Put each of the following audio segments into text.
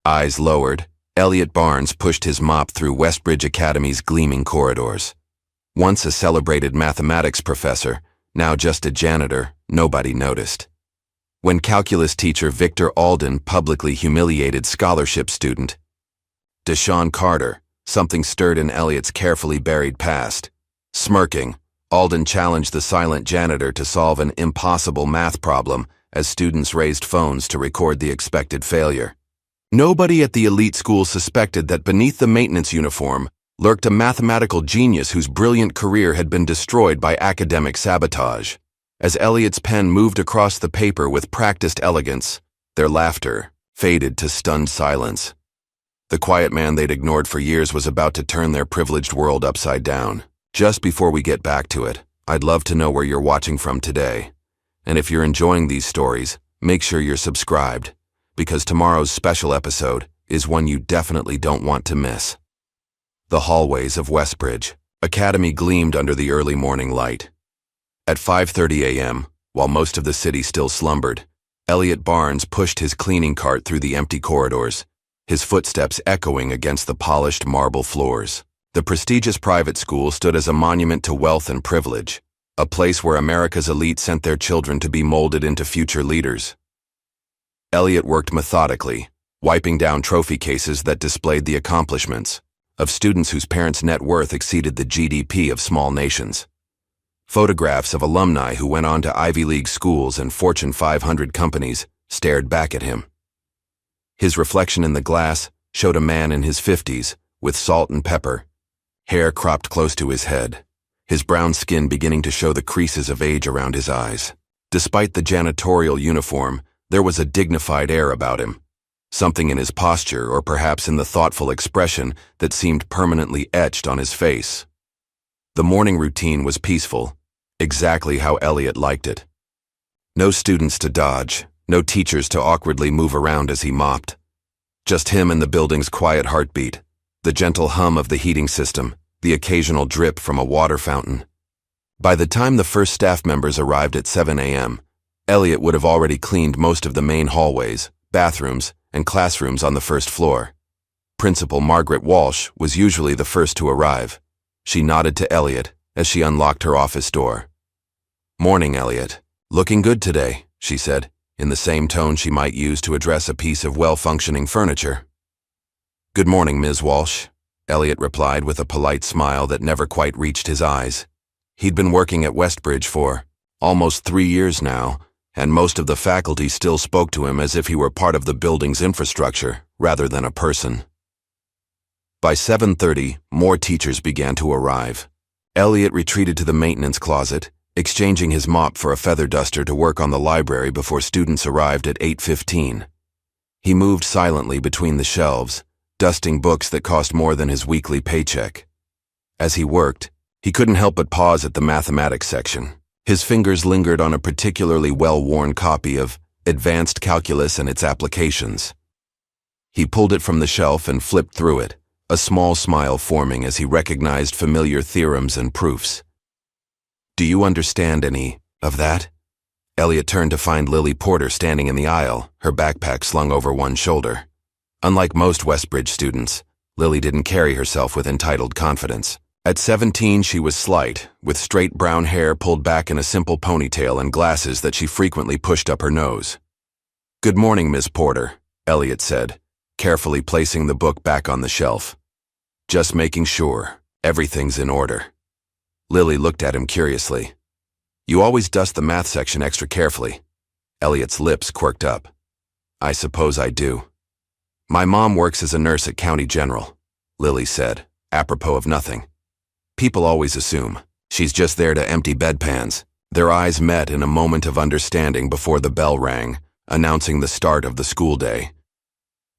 Eyes lowered, Elliot Barnes pushed his mop through Westbridge Academy's gleaming corridors. Once a celebrated mathematics professor, now just a janitor, nobody noticed. When calculus teacher Victor Alden publicly humiliated scholarship student Deshaun Carter, something stirred in Elliot's carefully buried past. Smirking, Alden challenged the silent janitor to solve an impossible math problem as students raised phones to record the expected failure. Nobody at the elite school suspected that beneath the maintenance uniform lurked a mathematical genius whose brilliant career had been destroyed by academic sabotage. As Elliot's pen moved across the paper with practiced elegance, their laughter faded to stunned silence. The quiet man they'd ignored for years was about to turn their privileged world upside down. Just before we get back to it, I'd love to know where you're watching from today. And if you're enjoying these stories, make sure you're subscribed, because tomorrow's special episode is one you definitely don't want to miss. The hallways of Westbridge Academy gleamed under the early morning light. At 5:30 a.m., while most of the city still slumbered, Elliot Barnes pushed his cleaning cart through the empty corridors, his footsteps echoing against the polished marble floors. The prestigious private school stood as a monument to wealth and privilege, a place where America's elite sent their children to be molded into future leaders. Elliot worked methodically, wiping down trophy cases that displayed the accomplishments of students whose parents' net worth exceeded the GDP of small nations. Photographs of alumni who went on to Ivy League schools and Fortune 500 companies stared back at him. His reflection in the glass showed a man in his 50s, with salt and pepper, hair cropped close to his head, his brown skin beginning to show the creases of age around his eyes. Despite the janitorial uniform, there was a dignified air about him, something in his posture or perhaps in the thoughtful expression that seemed permanently etched on his face. The morning routine was peaceful, exactly how Elliot liked it. No students to dodge, no teachers to awkwardly move around as he mopped. Just him and the building's quiet heartbeat, the gentle hum of the heating system, the occasional drip from a water fountain. By the time the first staff members arrived at 7 a.m., Elliot would have already cleaned most of the main hallways, bathrooms, and classrooms on the first floor. Principal Margaret Walsh was usually the first to arrive. She nodded to Elliot as she unlocked her office door. "Morning, Elliot. Looking good today," she said, in the same tone she might use to address a piece of well-functioning furniture. "Good morning, Ms. Walsh," Elliot replied with a polite smile that never quite reached his eyes. He'd been working at Westbridge for almost 3 years now, and most of the faculty still spoke to him as if he were part of the building's infrastructure rather than a person. By 7:30, more teachers began to arrive. Elliot retreated to the maintenance closet, exchanging his mop for a feather duster to work on the library before students arrived at 8:15. He moved silently between the shelves, dusting books that cost more than his weekly paycheck. As he worked, he couldn't help but pause at the mathematics section. His fingers lingered on a particularly well-worn copy of Advanced Calculus and Its Applications. He pulled it from the shelf and flipped through it, a small smile forming as he recognized familiar theorems and proofs. "Do you understand any of that?" Elliot turned to find Lily Porter standing in the aisle, her backpack slung over one shoulder. Unlike most Westbridge students, Lily didn't carry herself with entitled confidence. At 17, she was slight, with straight brown hair pulled back in a simple ponytail and glasses that she frequently pushed up her nose. "Good morning, Miss Porter," Elliot said, carefully placing the book back on the shelf. "Just making sure everything's in order." Lily looked at him curiously. "You always dust the math section extra carefully." Elliot's lips quirked up. "I suppose I do." "My mom works as a nurse at County General," Lily said, apropos of nothing. "People always assume she's just there to empty bedpans." Their eyes met in a moment of understanding before the bell rang, announcing the start of the school day.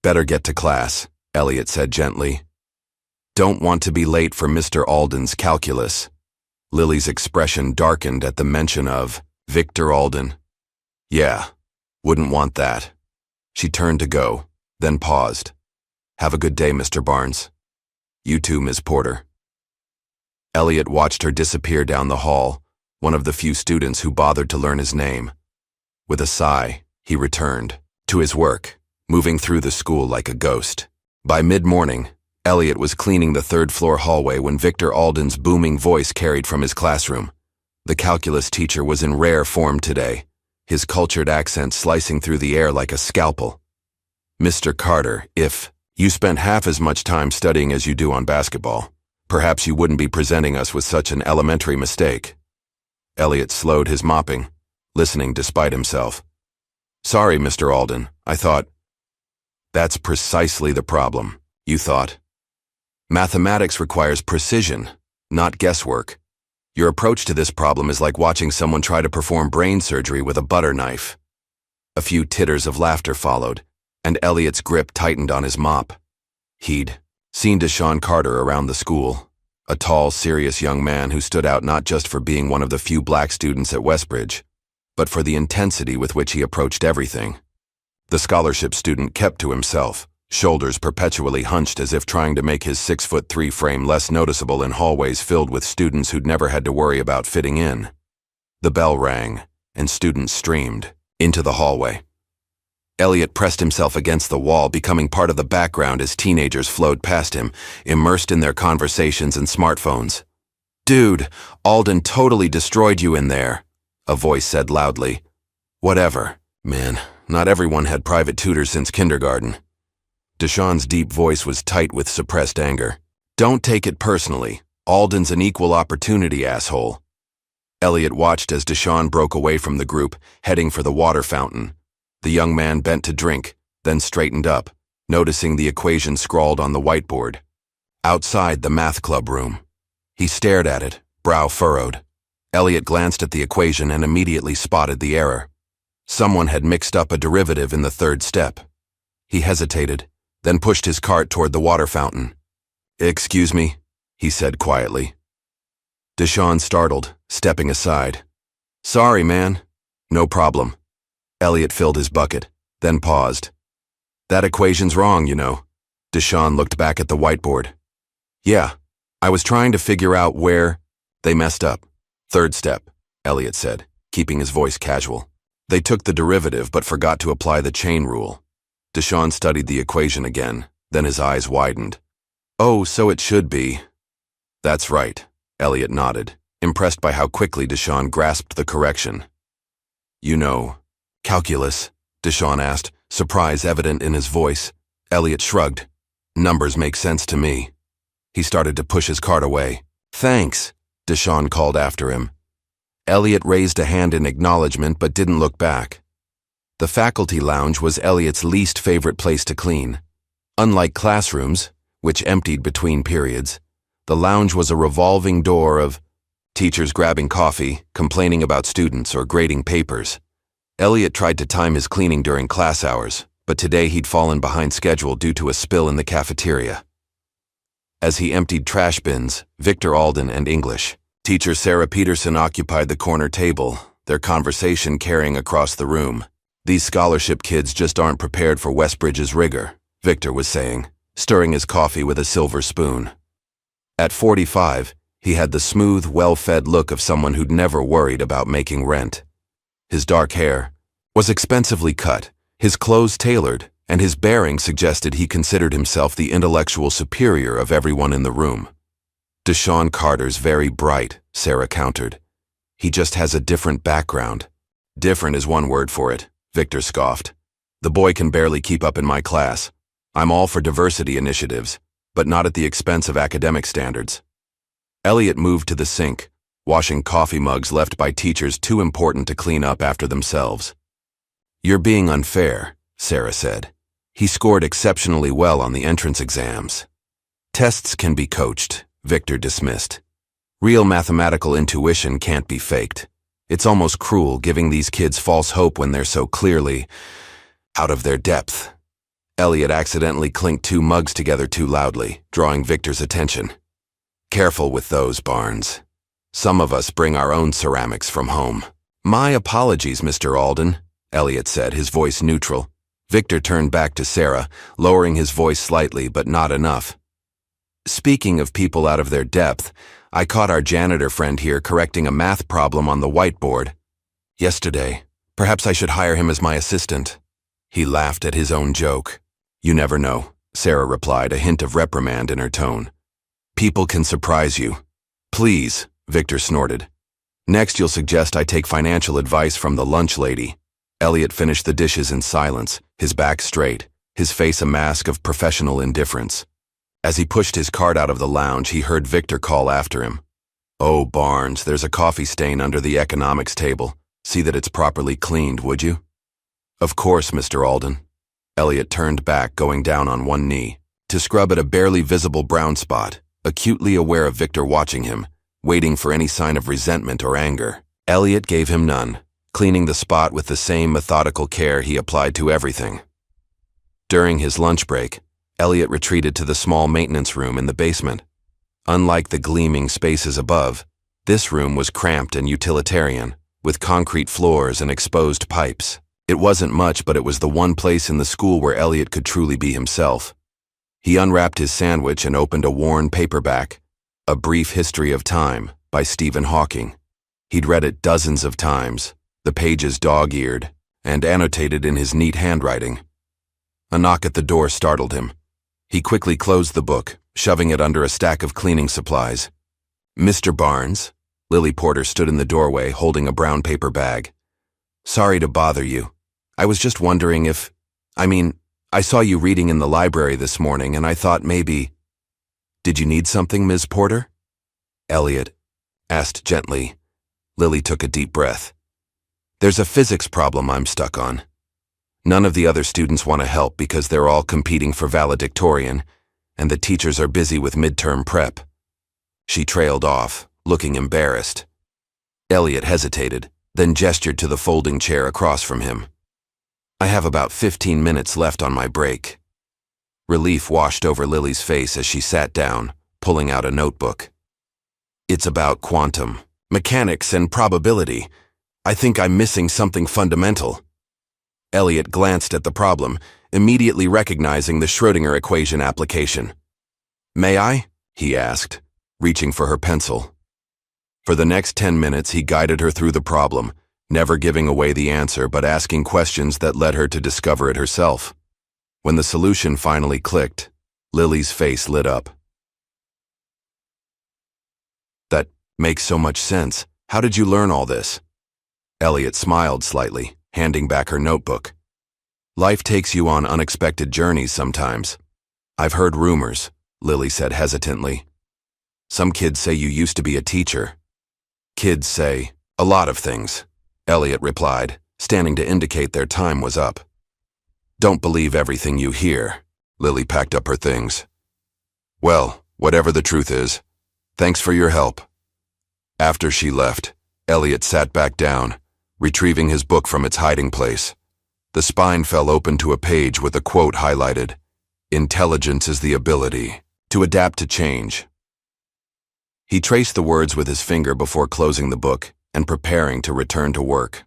"Better get to class," Elliot said gently. "Don't want to be late for Mr. Alden's calculus." Lily's expression darkened at the mention of Victor Alden. "Yeah, wouldn't want that." She turned to go, then paused. "Have a good day, Mr. Barnes." "You too, Ms. Porter." Elliot watched her disappear down the hall, one of the few students who bothered to learn his name. With a sigh, he returned to his work, moving through the school like a ghost. By mid-morning, Elliot was cleaning the third-floor hallway when Victor Alden's booming voice carried from his classroom. The calculus teacher was in rare form today, his cultured accent slicing through the air like a scalpel. "Mr. Carter, if you spent half as much time studying as you do on basketball, perhaps you wouldn't be presenting us with such an elementary mistake." Elliot slowed his mopping, listening despite himself. "Sorry, Mr. Alden, I thought—" "That's precisely the problem, you thought. Mathematics requires precision, not guesswork. Your approach to this problem is like watching someone try to perform brain surgery with a butter knife." A few titters of laughter followed, and Elliot's grip tightened on his mop. He'd seen Deshaun Carter around the school, a tall, serious young man who stood out not just for being one of the few black students at Westbridge, but for the intensity with which he approached everything. The scholarship student kept to himself, shoulders perpetually hunched as if trying to make his 6'3" frame less noticeable in hallways filled with students who'd never had to worry about fitting in. The bell rang, and students streamed into the hallway. Elliot pressed himself against the wall, becoming part of the background as teenagers flowed past him, immersed in their conversations and smartphones. "Dude, Alden totally destroyed you in there," a voice said loudly. "Whatever, man, not everyone had private tutors since kindergarten." Deshaun's deep voice was tight with suppressed anger. "Don't take it personally. Alden's an equal opportunity asshole." Elliot watched as Deshaun broke away from the group, heading for the water fountain. The young man bent to drink, then straightened up, noticing the equation scrawled on the whiteboard. Outside the math club room. He stared at it, brow furrowed. Elliot glanced at the equation and immediately spotted the error. Someone had mixed up a derivative in the third step. He hesitated, then pushed his cart toward the water fountain. "Excuse me," he said quietly. Deshaun startled, stepping aside. "Sorry, man." "No problem." Elliot filled his bucket, then paused. "That equation's wrong, you know." Deshaun looked back at the whiteboard. "Yeah, I was trying to figure out where they messed up." "Third step," Elliot said, keeping his voice casual. "They took the derivative but forgot to apply the chain rule." Deshaun studied the equation again, then his eyes widened. "Oh, so it should be." "That's right," Elliot nodded, impressed by how quickly Deshaun grasped the correction. "You know, calculus?" Deshaun asked, surprise evident in his voice. Elliot shrugged. "Numbers make sense to me." He started to push his cart away. "Thanks," Deshaun called after him. Elliot raised a hand in acknowledgement but didn't look back. The faculty lounge was Elliot's least favorite place to clean. Unlike classrooms, which emptied between periods, the lounge was a revolving door of teachers grabbing coffee, complaining about students, or grading papers. Elliot tried to time his cleaning during class hours, but today he'd fallen behind schedule due to a spill in the cafeteria. As he emptied trash bins, Victor Alden and English teacher Sarah Peterson occupied the corner table, their conversation carrying across the room. "These scholarship kids just aren't prepared for Westbridge's rigor," Victor was saying, stirring his coffee with a silver spoon. At 45, he had the smooth, well-fed look of someone who'd never worried about making rent. His dark hair was expensively cut, his clothes tailored, and his bearing suggested he considered himself the intellectual superior of everyone in the room. "Deshaun Carter's very bright," Sarah countered. "He just has a different background." "Different is one word for it," Victor scoffed. "The boy can barely keep up in my class. I'm all for diversity initiatives, but not at the expense of academic standards." Elliot moved to the sink, washing coffee mugs left by teachers too important to clean up after themselves. "You're being unfair," Sarah said. "He scored exceptionally well on the entrance exams." "Tests can be coached," Victor dismissed. "Real mathematical intuition can't be faked. It's almost cruel giving these kids false hope when they're so clearly out of their depth." Elliot accidentally clinked 2 mugs together too loudly, drawing Victor's attention. "Careful with those, Barnes. Some of us bring our own ceramics from home." "My apologies, Mr. Alden," Elliot said, his voice neutral. Victor turned back to Sarah, lowering his voice slightly but not enough. "Speaking of people out of their depth, I caught our janitor friend here correcting a math problem on the whiteboard yesterday. Perhaps I should hire him as my assistant." He laughed at his own joke. You never know, Sarah replied, a hint of reprimand in her tone. People can surprise you. Please, Victor snorted. Next you'll suggest I take financial advice from the lunch lady. Elliot finished the dishes in silence, his back straight, his face a mask of professional indifference. As he pushed his cart out of the lounge, he heard Victor call after him. Oh, Barnes, there's a coffee stain under the economics table. See that it's properly cleaned, would you? Of course, Mr. Alden. Elliot turned back, going down on one knee, to scrub at a barely visible brown spot, acutely aware of Victor watching him, waiting for any sign of resentment or anger. Elliot gave him none, cleaning the spot with the same methodical care he applied to everything. During his lunch break, Elliot retreated to the small maintenance room in the basement. Unlike the gleaming spaces above, this room was cramped and utilitarian, with concrete floors and exposed pipes. It wasn't much, but it was the one place in the school where Elliot could truly be himself. He unwrapped his sandwich and opened a worn paperback, A Brief History of Time by Stephen Hawking. He'd read it dozens of times, the pages dog-eared, and annotated in his neat handwriting. A knock at the door startled him. He quickly closed the book, shoving it under a stack of cleaning supplies. Mr. Barnes? Lily Porter stood in the doorway, holding a brown paper bag. Sorry to bother you. I was just wondering if... I saw you reading in the library this morning, and I thought maybe... Did you need something, Ms. Porter? Elliot asked gently. Lily took a deep breath. There's a physics problem I'm stuck on. None of the other students want to help because they're all competing for valedictorian, and the teachers are busy with midterm prep. She trailed off, looking embarrassed. Elliot hesitated, then gestured to the folding chair across from him. I have about 15 minutes left on my break. Relief washed over Lily's face as she sat down, pulling out a notebook. It's about quantum mechanics and probability. I think I'm missing something fundamental. Elliot glanced at the problem, immediately recognizing the Schrödinger equation application. May I? He asked, reaching for her pencil. For the next 10 minutes, he guided her through the problem, never giving away the answer but asking questions that led her to discover it herself. When the solution finally clicked, Lily's face lit up. That makes so much sense. How did you learn all this? Elliot smiled slightly, handing back her notebook. Life takes you on unexpected journeys sometimes. I've heard rumors, Lily said hesitantly. Some kids say you used to be a teacher. Kids say a lot of things, Elliot replied, standing to indicate their time was up. Don't believe everything you hear. Lily packed up her things. Well, whatever the truth is, thanks for your help. After she left, Elliot sat back down, retrieving his book from its hiding place. The spine fell open to a page with a quote highlighted. Intelligence is the ability to adapt to change. He traced the words with his finger before closing the book and preparing to return to work.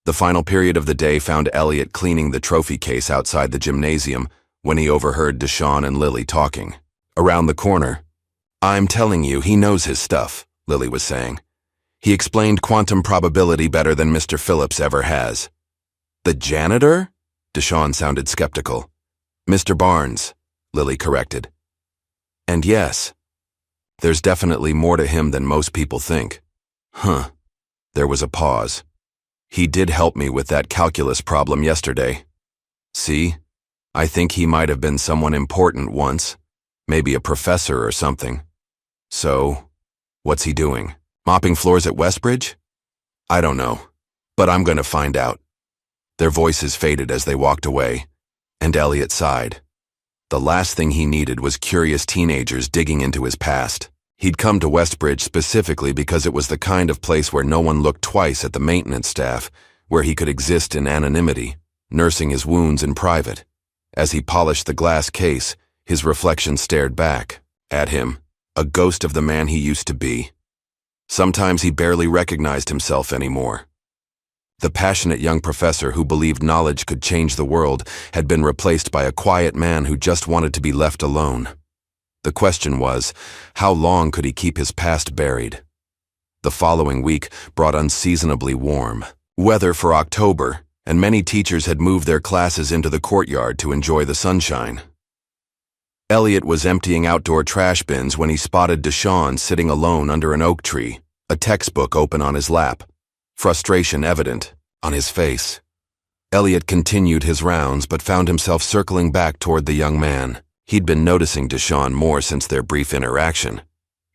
The final period of the day found Elliot cleaning the trophy case outside the gymnasium when he overheard Deshawn and Lily talking. Around the corner, I'm telling you, he knows his stuff, Lily was saying. He explained quantum probability better than Mr. Phillips ever has. The janitor? Deshawn sounded skeptical. Mr. Barnes, Lily corrected. And yes, there's definitely more to him than most people think. Huh. There was a pause. He did help me with that calculus problem yesterday. See? I think he might have been someone important once. Maybe a professor or something. So, what's he doing? Mopping floors at Westbridge? I don't know, but I'm going to find out. Their voices faded as they walked away, and Elliot sighed. The last thing he needed was curious teenagers digging into his past. He'd come to Westbridge specifically because it was the kind of place where no one looked twice at the maintenance staff, where he could exist in anonymity, nursing his wounds in private. As he polished the glass case, his reflection stared back at him, a ghost of the man he used to be. Sometimes he barely recognized himself anymore. The passionate young professor who believed knowledge could change the world had been replaced by a quiet man who just wanted to be left alone. The question was, how long could he keep his past buried? The following week brought unseasonably warm weather for October, and many teachers had moved their classes into the courtyard to enjoy the sunshine. Elliot was emptying outdoor trash bins when he spotted Deshaun sitting alone under an oak tree, a textbook open on his lap, frustration evident on his face. Elliot continued his rounds but found himself circling back toward the young man. He'd been noticing Deshaun more since their brief interaction,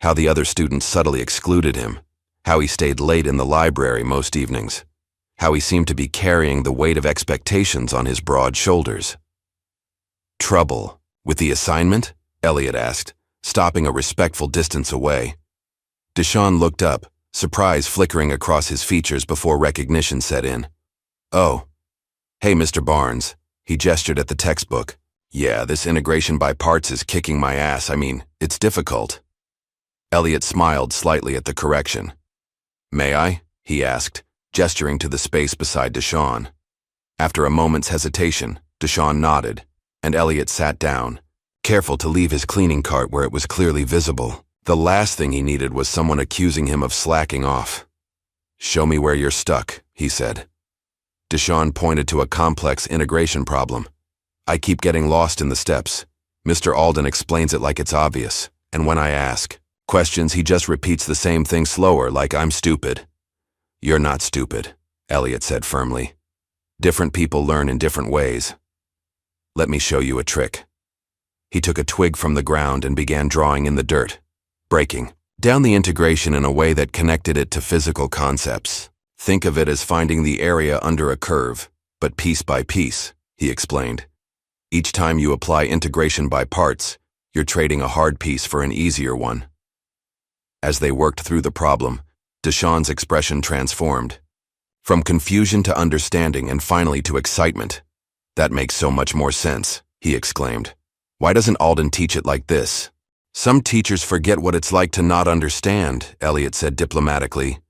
how the other students subtly excluded him, how he stayed late in the library most evenings, how he seemed to be carrying the weight of expectations on his broad shoulders. "Trouble with the assignment?" Elliot asked, stopping a respectful distance away. Deshaun looked up, surprise flickering across his features before recognition set in. "Oh. Hey, Mr. Barnes." He gestured at the textbook. "Yeah, this integration by parts is kicking my ass. I mean, it's difficult." Elliot smiled slightly at the correction. "May I?" he asked, gesturing to the space beside Deshaun. After a moment's hesitation, Deshaun nodded, and Elliot sat down, careful to leave his cleaning cart where it was clearly visible. The last thing he needed was someone accusing him of slacking off. "Show me where you're stuck," he said. Deshaun pointed to a complex integration problem. "I keep getting lost in the steps. Mr. Alden explains it like it's obvious, and when I ask questions, he just repeats the same thing slower, like I'm stupid." "You're not stupid," Elliot said firmly. "Different people learn in different ways. Let me show you a trick." He took a twig from the ground and began drawing in the dirt, breaking down the integration in a way that connected it to physical concepts. "Think of it as finding the area under a curve, but piece by piece," he explained. "Each time you apply integration by parts, you're trading a hard piece for an easier one." As they worked through the problem, Deshaun's expression transformed. From confusion to understanding and finally to excitement. "That makes so much more sense," he exclaimed. "Why doesn't Alden teach it like this?" "Some teachers forget what it's like to not understand," Elliot said diplomatically.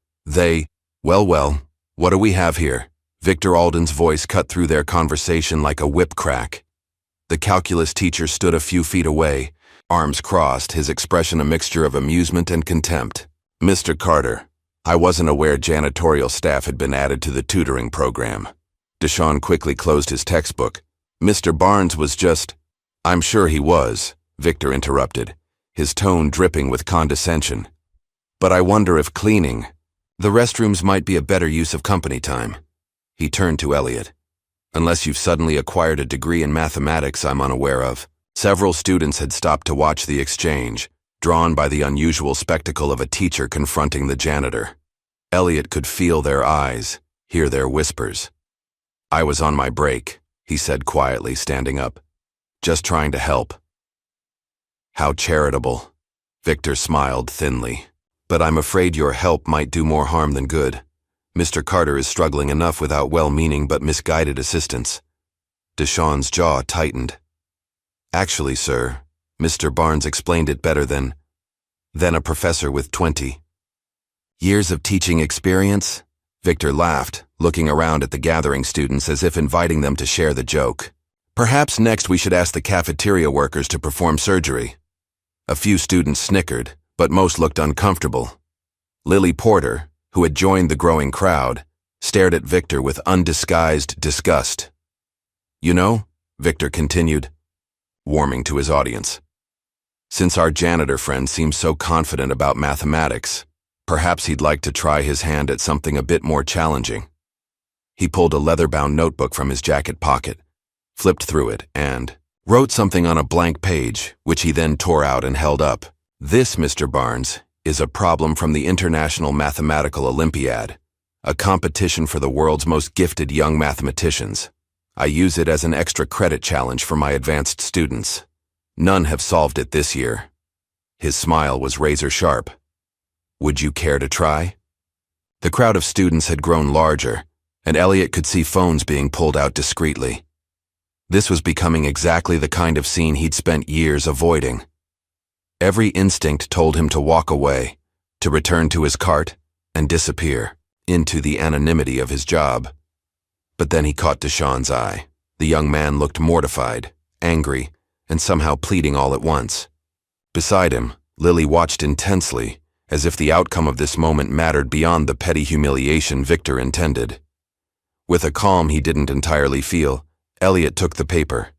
Well, what do we have here?" Victor Alden's voice cut through their conversation like a whip crack. The calculus teacher stood a few feet away, arms crossed, his expression a mixture of amusement and contempt. "Mr. Carter, I wasn't aware janitorial staff had been added to the tutoring program." Deshaun quickly closed his textbook. "Mr. Barnes was just—" "I'm sure he was," Victor interrupted, his tone dripping with condescension. "But I wonder if cleaning the restrooms might be a better use of company time." He turned to Elliot. "Unless you've suddenly acquired a degree in mathematics I'm unaware of." Several students had stopped to watch the exchange, drawn by the unusual spectacle of a teacher confronting the janitor. Elliot could feel their eyes, hear their whispers. "I was on my break," he said quietly, standing up. "Just trying to help." "How charitable." Victor smiled thinly. "But I'm afraid your help might do more harm than good. Mr. Carter is struggling enough without well-meaning but misguided assistance." Deshaun's jaw tightened. "Actually, sir, Mr. Barnes explained it better than a professor with 20 years of teaching experience." Victor laughed, looking around at the gathering students as if inviting them to share the joke. "Perhaps next we should ask the cafeteria workers to perform surgery." A few students snickered, but most looked uncomfortable. Lily Porter, who had joined the growing crowd, stared at Victor with undisguised disgust. "You know," Victor continued, warming to his audience, "since our janitor friend seems so confident about mathematics, perhaps he'd like to try his hand at something a bit more challenging." He pulled a leather-bound notebook from his jacket pocket, flipped through it, and wrote something on a blank page, which he then tore out and held up. "This, Mr. Barnes, is a problem from the International Mathematical Olympiad, a competition for the world's most gifted young mathematicians. I use it as an extra credit challenge for my advanced students. None have solved it this year." His smile was razor-sharp. "Would you care to try?" The crowd of students had grown larger, and Elliot could see phones being pulled out discreetly. This was becoming exactly the kind of scene he'd spent years avoiding. Every instinct told him to walk away, to return to his cart, and disappear into the anonymity of his job. But then he caught Deshaun's eye. The young man looked mortified, angry, and somehow pleading all at once. Beside him, Lily watched intensely, as if the outcome of this moment mattered beyond the petty humiliation Victor intended. With a calm he didn't entirely feel, Elliot took the paper.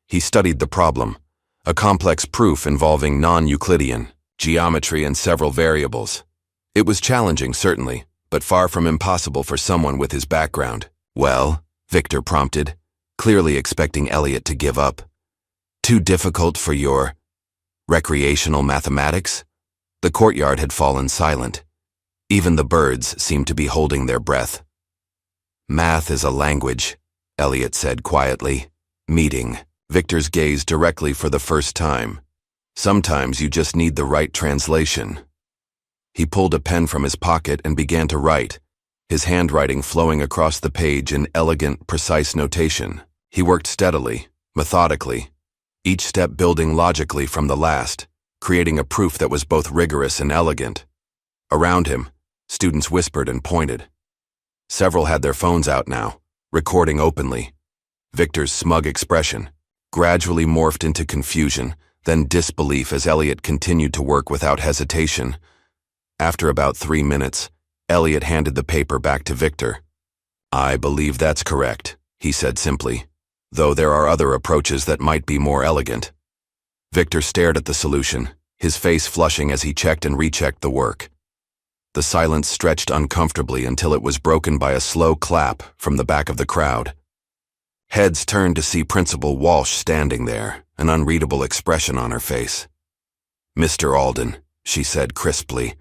He studied the problem, a complex proof involving non-Euclidean geometry and several variables. It was challenging, certainly, but far from impossible for someone with his background. "Well," Victor prompted, clearly expecting Elliot to give up. "Too difficult for your recreational mathematics?" The courtyard had fallen silent. Even the birds seemed to be holding their breath. "Math is a language," Elliot said quietly. Meeting Victor's gaze directly for the first time. "Sometimes you just need the right translation." He pulled a pen from his pocket and began to write, his handwriting flowing across the page in elegant, precise notation. He worked steadily, methodically, each step building logically from the last, creating a proof that was both rigorous and elegant. Around him, students whispered and pointed. Several had their phones out now, recording openly. Victor's smug expression gradually morphed into confusion, then disbelief as Elliot continued to work without hesitation. After about 3 minutes, Elliot handed the paper back to Victor. "I believe that's correct," he said simply, "though there are other approaches that might be more elegant." Victor stared at the solution, his face flushing as he checked and rechecked the work. The silence stretched uncomfortably until it was broken by a slow clap from the back of the crowd. Heads turned to see Principal Walsh standing there, an unreadable expression on her face. "Mr. Alden," she said crisply,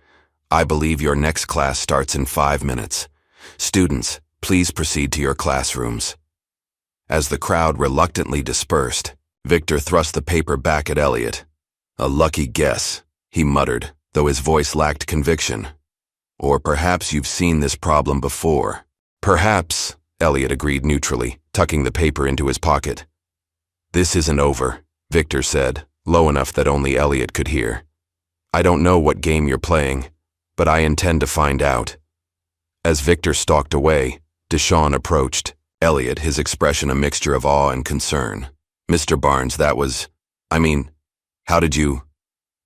"I believe your next class starts in 5 minutes. Students, please proceed to your classrooms." As the crowd reluctantly dispersed, Victor thrust the paper back at Elliot. "A lucky guess," he muttered, though his voice lacked conviction. "Or perhaps you've seen this problem before." "Perhaps," Elliot agreed neutrally, tucking the paper into his pocket. "This isn't over," Victor said, low enough that only Elliot could hear. "I don't know what game you're playing, but I intend to find out." As Victor stalked away, Deshawn approached, Elliot, his expression a mixture of awe and concern. "Mr. Barnes, how did you—"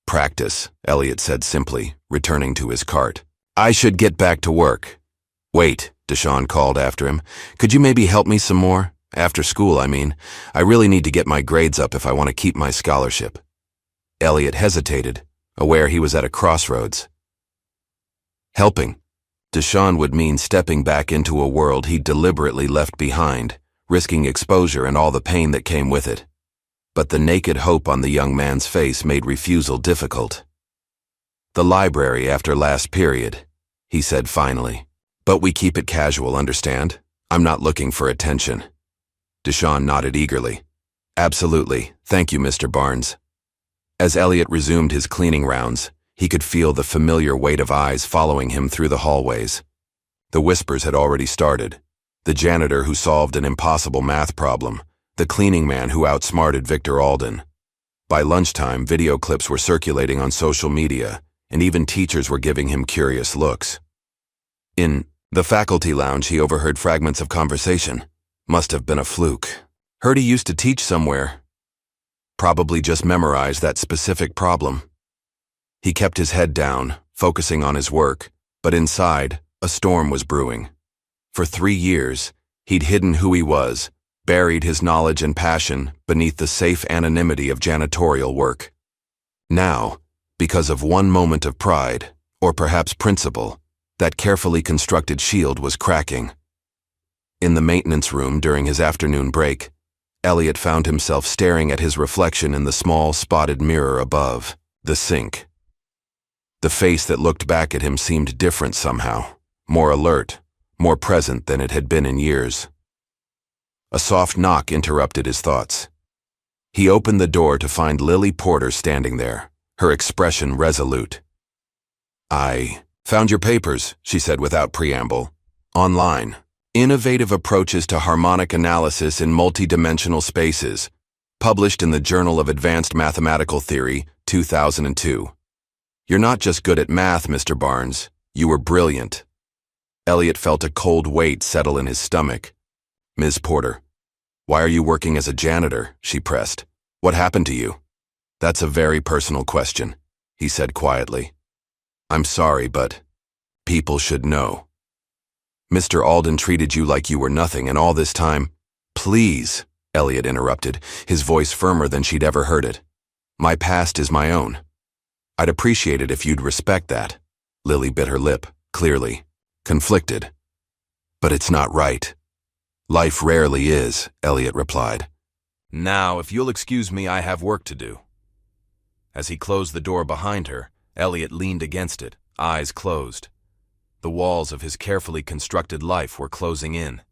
"Practice," Elliot said simply, returning to his cart. "I should get back to work." "Wait," Deshawn called after him. "Could you maybe help me some more? After school, I really need to get my grades up if I want to keep my scholarship." Elliot hesitated, aware he was at a crossroads. Helping Deshawn would mean stepping back into a world he'd deliberately left behind, risking exposure and all the pain that came with it. But the naked hope on the young man's face made refusal difficult. "The library after last period," he said finally. "But we keep it casual, understand? I'm not looking for attention." Deshawn nodded eagerly. "Absolutely. Thank you, Mr. Barnes." As Elliot resumed his cleaning rounds, he could feel the familiar weight of eyes following him through the hallways. The whispers had already started. The janitor who solved an impossible math problem, the cleaning man who outsmarted Victor Alden. By lunchtime, video clips were circulating on social media, and even teachers were giving him curious looks. In the faculty lounge, he overheard fragments of conversation. Must have been a fluke. Heard he used to teach somewhere. Probably just memorized that specific problem. He kept his head down, focusing on his work, but inside, a storm was brewing. For 3 years, he'd hidden who he was, buried his knowledge and passion beneath the safe anonymity of janitorial work. Now, because of one moment of pride, or perhaps principle, that carefully constructed shield was cracking. In the maintenance room during his afternoon break, Elliot found himself staring at his reflection in the small spotted mirror above, the sink. The face that looked back at him seemed different somehow, more alert, more present than it had been in years. A soft knock interrupted his thoughts. He opened the door to find Lily Porter standing there, her expression resolute. "I found your papers," she said without preamble. "Online. Innovative Approaches to Harmonic Analysis in Multidimensional Spaces, published in the Journal of Advanced Mathematical Theory, 2002. You're not just good at math, Mr. Barnes. You were brilliant." Elliot felt a cold weight settle in his stomach. "Ms. Porter, why are you working as a janitor?" she pressed. "What happened to you?" "That's a very personal question," he said quietly. "I'm sorry, but people should know." Mr. Alden treated you like you were nothing, and all this time— Please, Elliot interrupted, his voice firmer than she'd ever heard it. My past is my own. I'd appreciate it if you'd respect that. Lily bit her lip, clearly conflicted. But it's not right. Life rarely is, Elliot replied. Now, if you'll excuse me, I have work to do. As he closed the door behind her, Elliot leaned against it, eyes closed. The walls of his carefully constructed life were closing in.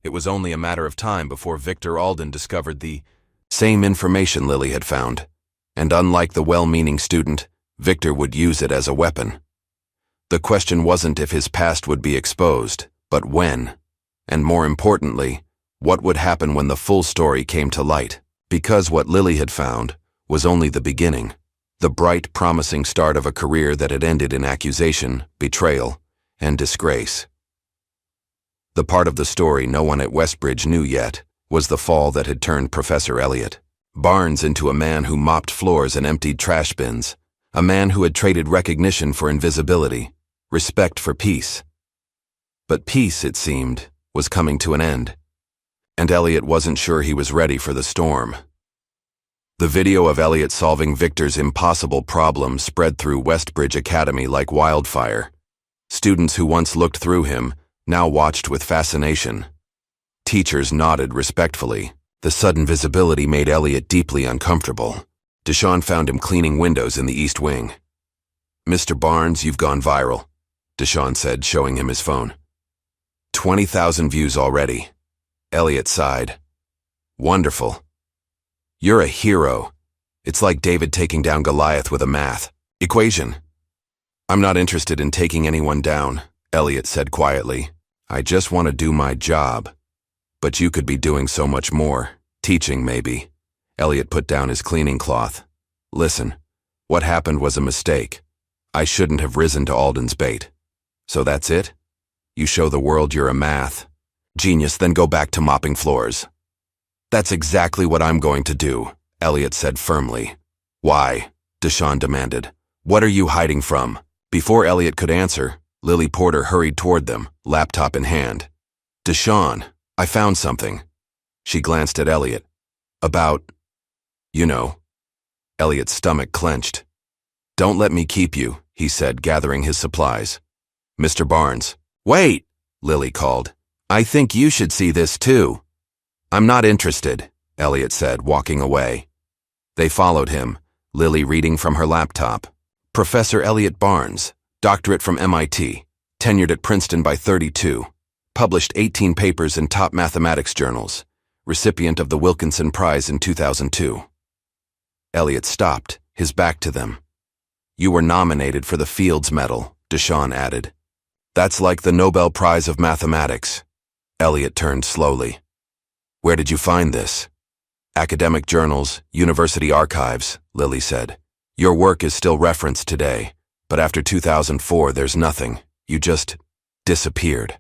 It was only a matter of time before Victor Alden discovered the same information Lily had found, and unlike the well-meaning student, Victor would use it as a weapon. The question wasn't if his past would be exposed, but when, and more importantly, what would happen when the full story came to light, because what Lily had found was only the beginning, the bright, promising start of a career that had ended in accusation, betrayal, and disgrace. The part of the story no one at Westbridge knew yet was the fall that had turned Professor Elliot Barnes into a man who mopped floors and emptied trash bins, a man who had traded recognition for invisibility, respect for peace. But peace, it seemed, was coming to an end, and Elliot wasn't sure he was ready for the storm. The video of Elliot solving Victor's impossible problem spread through Westbridge Academy like wildfire. Students who once looked through him now watched with fascination. Teachers nodded respectfully. The sudden visibility made Elliot deeply uncomfortable. Deshawn found him cleaning windows in the East Wing. Mr. Barnes, you've gone viral, Deshawn said, showing him his phone. 20,000 views already. Elliot sighed. Wonderful. You're a hero. It's like David taking down Goliath with a math equation. I'm not interested in taking anyone down, Elliot said quietly. I just want to do my job. But you could be doing so much more. Teaching, maybe. Elliot put down his cleaning cloth. Listen, what happened was a mistake. I shouldn't have risen to Alden's bait. So that's it? You show the world you're a math genius, then go back to mopping floors. That's exactly what I'm going to do, Elliot said firmly. Why? Deshawn demanded. What are you hiding from? Before Elliot could answer, Lily Porter hurried toward them, laptop in hand. Deshawn, I found something. She glanced at Elliot. About, you know. Elliot's stomach clenched. Don't let me keep you, he said, gathering his supplies. Mr. Barnes. Wait, Lily called. I think you should see this too. I'm not interested, Elliot said, walking away. They followed him, Lily reading from her laptop. Professor Elliot Barnes, doctorate from MIT, tenured at Princeton by 32, published 18 papers in top mathematics journals, recipient of the Wilkinson Prize in 2002. Elliot stopped, his back to them. You were nominated for the Fields Medal, Deshawn added. That's like the Nobel Prize of Mathematics. Elliot turned slowly. Where did you find this? Academic journals, university archives, Lily said. Your work is still referenced today, but after 2004 there's nothing. You just disappeared.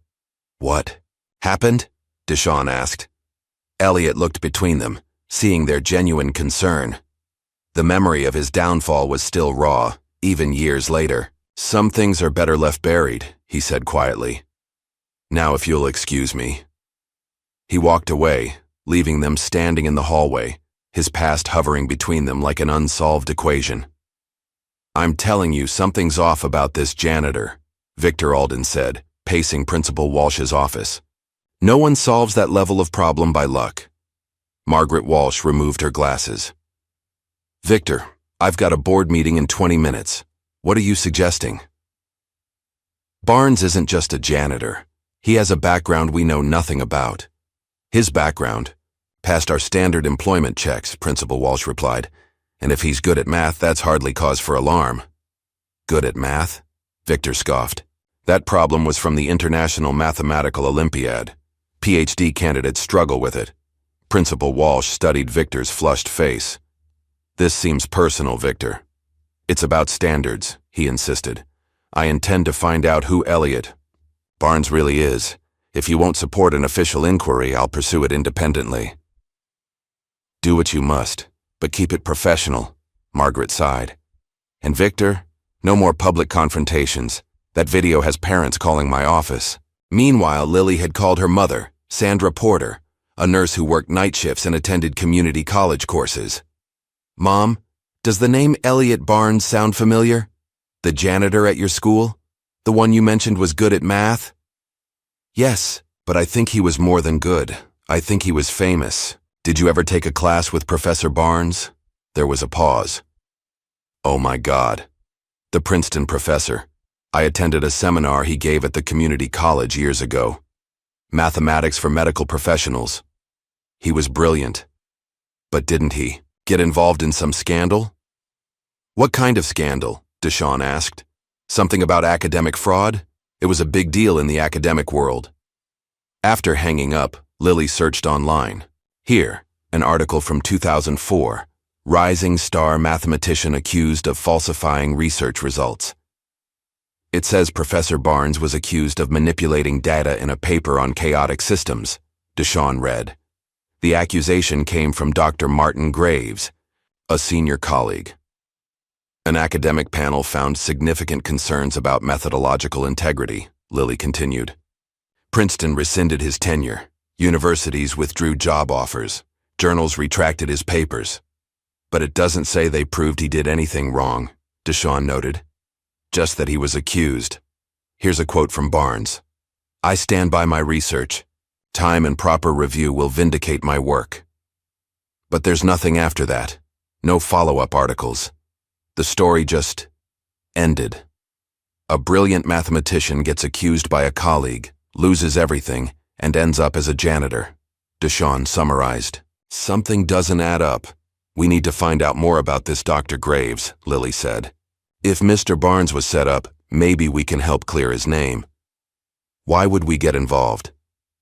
What happened? Deshawn asked. Elliot looked between them, seeing their genuine concern. The memory of his downfall was still raw, even years later. Some things are better left buried, he said quietly. Now if you'll excuse me. He walked away, leaving them standing in the hallway, his past hovering between them like an unsolved equation. I'm telling you, something's off about this janitor, Victor Alden said, pacing Principal Walsh's office. No one solves that level of problem by luck. Margaret Walsh removed her glasses. Victor, I've got a board meeting in 20 minutes. What are you suggesting? Barnes isn't just a janitor. He has a background we know nothing about. His background passed our standard employment checks, Principal Walsh replied. And if he's good at math, that's hardly cause for alarm. Good at math? Victor scoffed. That problem was from the International Mathematical Olympiad. PhD candidates struggle with it. Principal Walsh studied Victor's flushed face. This seems personal, Victor. It's about standards, he insisted. I intend to find out who Elliot Barnes really is. If you won't support an official inquiry, I'll pursue it independently. Do what you must, but keep it professional, Margaret sighed. And Victor, no more public confrontations. That video has parents calling my office. Meanwhile, Lily had called her mother, Sandra Porter, a nurse who worked night shifts and attended community college courses. "Mom, does the name Elliot Barnes sound familiar? The janitor at your school? The one you mentioned was good at math?" "Yes, but I think he was more than good. I think he was famous. Did you ever take a class with Professor Barnes?" There was a pause. "Oh my God. The Princeton professor. I attended a seminar he gave at the community college years ago. Mathematics for medical professionals. He was brilliant. But didn't he get involved in some scandal?" "What kind of scandal?" Deshawn asked. "Something about academic fraud? It was a big deal in the academic world." After hanging up, Lily searched online. Here, an article from 2004. Rising star mathematician accused of falsifying research results. It says Professor Barnes was accused of manipulating data in a paper on chaotic systems, Deshawn read. The accusation came from Dr. Martin Graves, a senior colleague. An academic panel found significant concerns about methodological integrity, Lily continued. Princeton rescinded his tenure. Universities withdrew job offers. Journals retracted his papers. But it doesn't say they proved he did anything wrong, Deshawn noted. Just that he was accused. Here's a quote from Barnes. "I stand by my research. Time and proper review will vindicate my work." But there's nothing after that. No follow-up articles. The story just ended. A brilliant mathematician gets accused by a colleague, loses everything, and ends up as a janitor, Deshawn summarized. "Something doesn't add up. We need to find out more about this Dr. Graves," Lily said. "If Mr. Barnes was set up, maybe we can help clear his name." "Why would we get involved?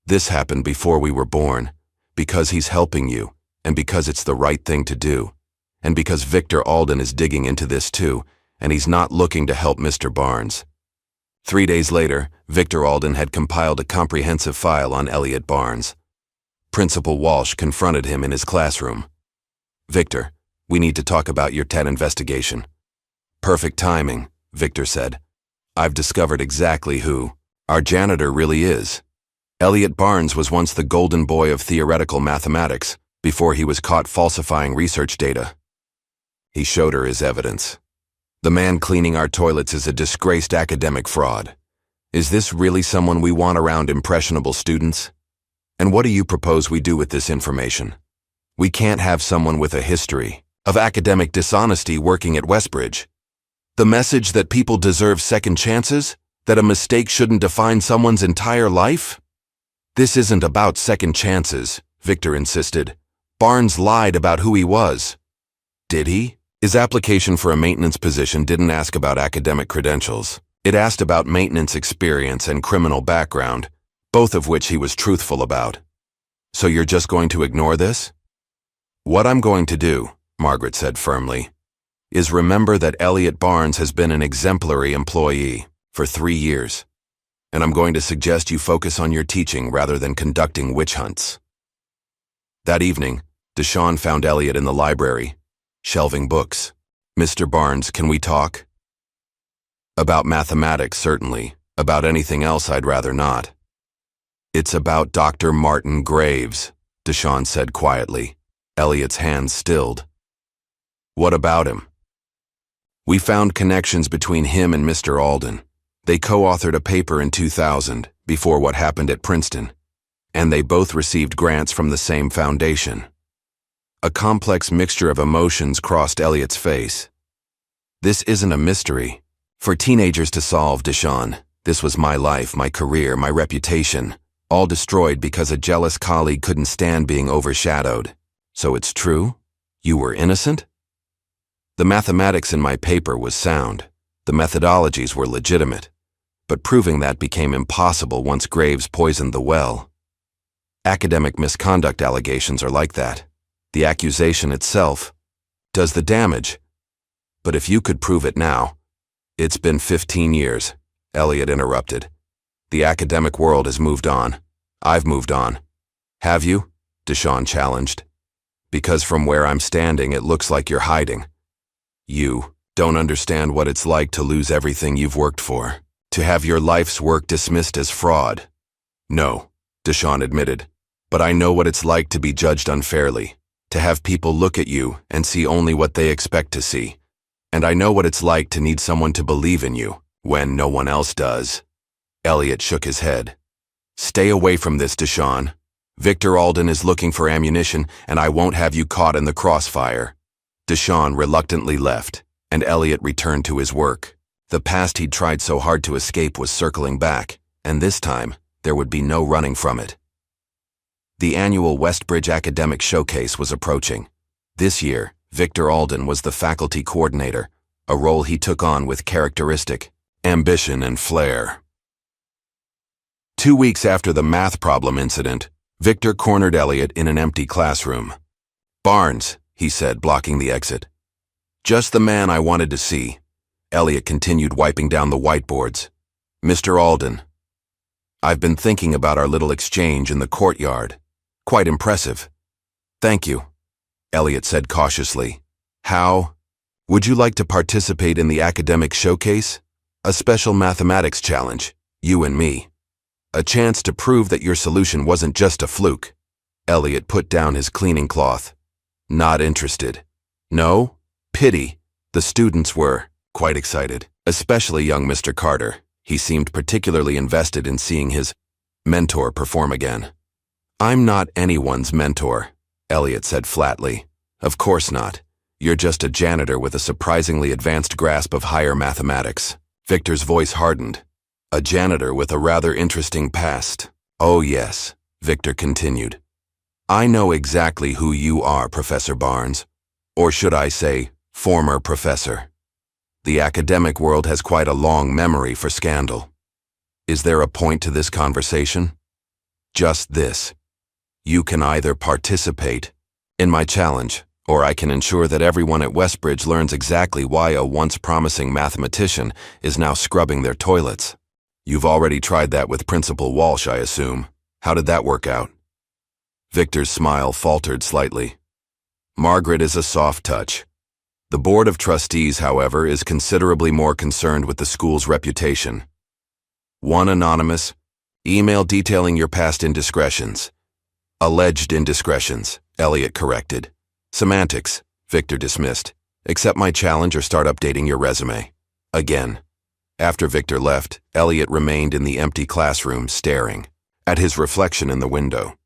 This happened before we were born, because he's helping you, and because it's the right thing to do, and because Victor Alden is digging into this too, and he's not looking to help Mr. Barnes." 3 days later, Victor Alden had compiled a comprehensive file on Elliot Barnes. Principal Walsh confronted him in his classroom. "Victor, we need to talk about your TED investigation." "Perfect timing," Victor said. "I've discovered exactly who our janitor really is. Elliot Barnes was once the golden boy of theoretical mathematics before he was caught falsifying research data." He showed her his evidence. "The man cleaning our toilets is a disgraced academic fraud. Is this really someone we want around impressionable students? And what do you propose we do with this information? We can't have someone with a history of academic dishonesty working at Westbridge. The message that people deserve second chances? That a mistake shouldn't define someone's entire life? This isn't about second chances," Victor insisted. "Barnes lied about who he was." "Did he?" His application for a maintenance position didn't ask about academic credentials. It asked about maintenance experience and criminal background, both of which he was truthful about. "So you're just going to ignore this?" "What I'm going to do," Margaret said firmly, "is remember that Elliot Barnes has been an exemplary employee for 3 years, and I'm going to suggest you focus on your teaching rather than conducting witch hunts." That evening, Deshawn found Elliot in the library, shelving books. "Mr. Barnes, can we talk?" "About mathematics, certainly. About anything else, I'd rather not." "It's about Dr. Martin Graves," Deshawn said quietly. Elliot's hands stilled. "What about him?" "We found connections between him and Mr. Alden. They co-authored a paper in 2000, before what happened at Princeton, and they both received grants from the same foundation." A complex mixture of emotions crossed Elliot's face. "This isn't a mystery for teenagers to solve, Deshawn. This was my life, my career, my reputation, all destroyed because a jealous colleague couldn't stand being overshadowed. So it's true? You were innocent?" "The mathematics in my paper was sound. The methodologies were legitimate. But proving that became impossible once Graves poisoned the well. Academic misconduct allegations are like that. The accusation itself does the damage. But if you could prove it now—" "It's been 15 years, Elliot interrupted. "The academic world has moved on. I've moved on." "Have you?" Deshawn challenged. "Because from where I'm standing, it looks like you're hiding. You don't understand what it's like to lose everything you've worked for, to have your life's work dismissed as fraud, No, Deshaun admitted. But I know what it's like to be judged unfairly, to have people look at you and see only what they expect to see. And I know what it's like to need someone to believe in you when no one else does. Elliot shook his head. Stay away from this, Deshaun. Victor Alden is looking for ammunition, and I won't have you caught in the crossfire. Deshaun reluctantly left, and Elliot returned to his work. The past he'd tried so hard to escape was circling back, and this time, there would be no running from it. The annual Westbridge Academic Showcase was approaching. This year, Victor Alden was the faculty coordinator, a role he took on with characteristic ambition and flair. 2 weeks after the math problem incident, Victor cornered Elliot in an empty classroom. "Barnes," he said, blocking the exit. "Just the man I wanted to see." Elliot continued wiping down the whiteboards. "Mr. Alden, I've been thinking about our little exchange in the courtyard. Quite impressive." "Thank you," Elliot said cautiously. "How? Would you like to participate in the academic showcase? A special mathematics challenge, you and me. A chance to prove that your solution wasn't just a fluke." Elliot put down his cleaning cloth. "Not interested." "No? Pity." The students were quite excited, especially young Mr. Carter. He seemed particularly invested in seeing his mentor perform again. "I'm not anyone's mentor," Elliot said flatly. "Of course not. You're just a janitor with a surprisingly advanced grasp of higher mathematics." Victor's voice hardened. "A janitor with a rather interesting past." "Oh yes," Victor continued. "I know exactly who you are, Professor Barnes. Or should I say, former professor. The academic world has quite a long memory for scandal. Is there a point to this conversation? Just this. You can either participate in my challenge, or I can ensure that everyone at Westbridge learns exactly why a once promising mathematician is now scrubbing their toilets. You've already tried that with Principal Walsh, I assume. How did that work out?" Victor's smile faltered slightly. "Margaret is a soft touch. The Board of Trustees, however, is considerably more concerned with the school's reputation. One anonymous email detailing your past indiscretions. Alleged indiscretions," Elliot corrected. "Semantics," Victor dismissed. "Accept my challenge or start updating your resume." Again. After Victor left, Elliot remained in the empty classroom, staring at his reflection in the window.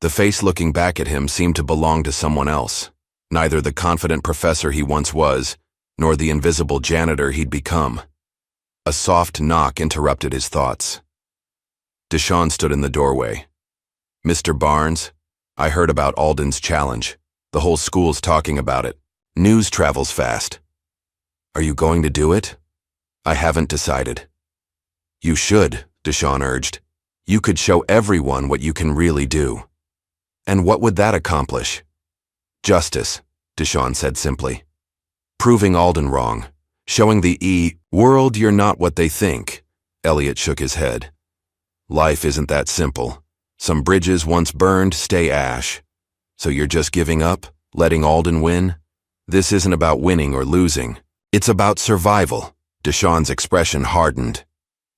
The face looking back at him seemed to belong to someone else, neither the confident professor he once was, nor the invisible janitor he'd become. A soft knock interrupted his thoughts. Deshaun stood in the doorway. "Mr. Barnes, I heard about Alden's challenge. The whole school's talking about it. News travels fast. Are you going to do it?" "I haven't decided." "You should," Deshaun urged. "You could show everyone what you can really do." "And what would that accomplish?" "Justice," Deshaun said simply. "Proving Alden wrong. Showing the world you're not what they think." Elliot shook his head. "Life isn't that simple. Some bridges once burned stay ash. So you're just giving up, letting Alden win? This isn't about winning or losing. It's about survival." Deshaun's expression hardened.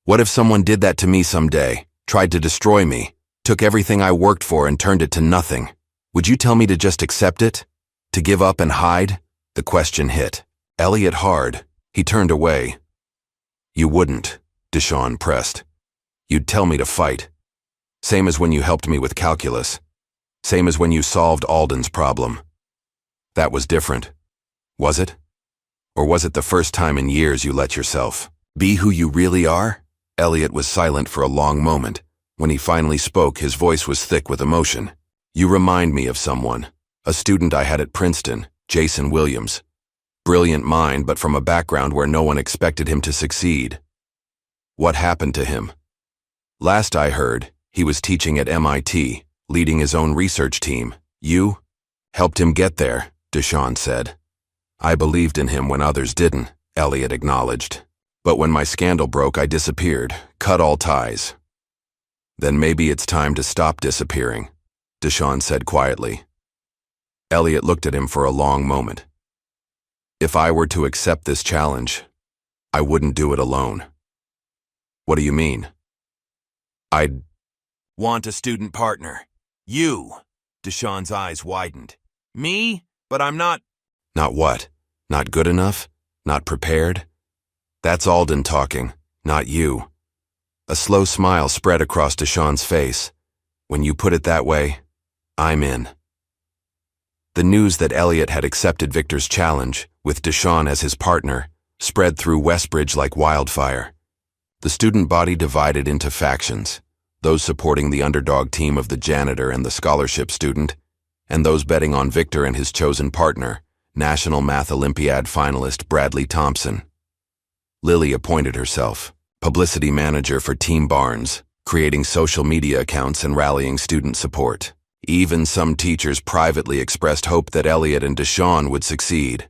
"What if someone did that to me someday, tried to destroy me, took everything I worked for and turned it to nothing? Would you tell me to just accept it? To give up and hide?" The question hit Elliot hard. He turned away. "You wouldn't," Deshaun pressed. "You'd tell me to fight. Same as when you helped me with calculus. Same as when you solved Alden's problem. That was different. Was it? Or was it the first time in years you let yourself be who you really are?" Elliot was silent for a long moment. When he finally spoke, his voice was thick with emotion. "You remind me of someone, a student I had at Princeton, Jason Williams. Brilliant mind, but from a background where no one expected him to succeed." "What happened to him?" "Last I heard, he was teaching at MIT, leading his own research team. You helped him get there," Deshaun said. "I believed in him when others didn't," Elliot acknowledged. "But when my scandal broke, I disappeared, cut all ties." "Then maybe it's time to stop disappearing," Deshaun said quietly. Elliot looked at him for a long moment. "If I were to accept this challenge, I wouldn't do it alone." "What do you mean?" Want a student partner. You. Deshawn's eyes widened. Me? But I'm not. Not what? Not good enough? Not prepared? That's Alden talking, not you. A slow smile spread across Deshawn's face. When you put it that way, I'm in. The news that Elliot had accepted Victor's challenge, with Deshawn as his partner, spread through Westbridge like wildfire. The student body divided into factions, those supporting the underdog team of the janitor and the scholarship student, and those betting on Victor and his chosen partner, National Math Olympiad finalist Bradley Thompson. Lily appointed herself publicity manager for Team Barnes, creating social media accounts and rallying student support. Even some teachers privately expressed hope that Elliot and Deshawn would succeed.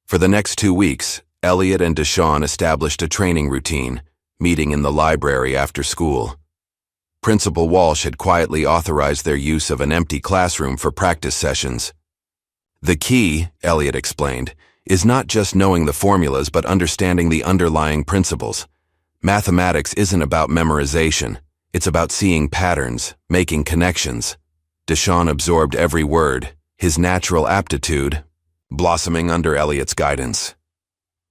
For the next 2 weeks, Elliot and Deshawn established a training routine, meeting in the library after school. Principal Walsh had quietly authorized their use of an empty classroom for practice sessions. The key, Elliot explained, is not just knowing the formulas but understanding the underlying principles. Mathematics isn't about memorization. It's about seeing patterns, making connections. Deshawn absorbed every word, his natural aptitude blossoming under Elliot's guidance.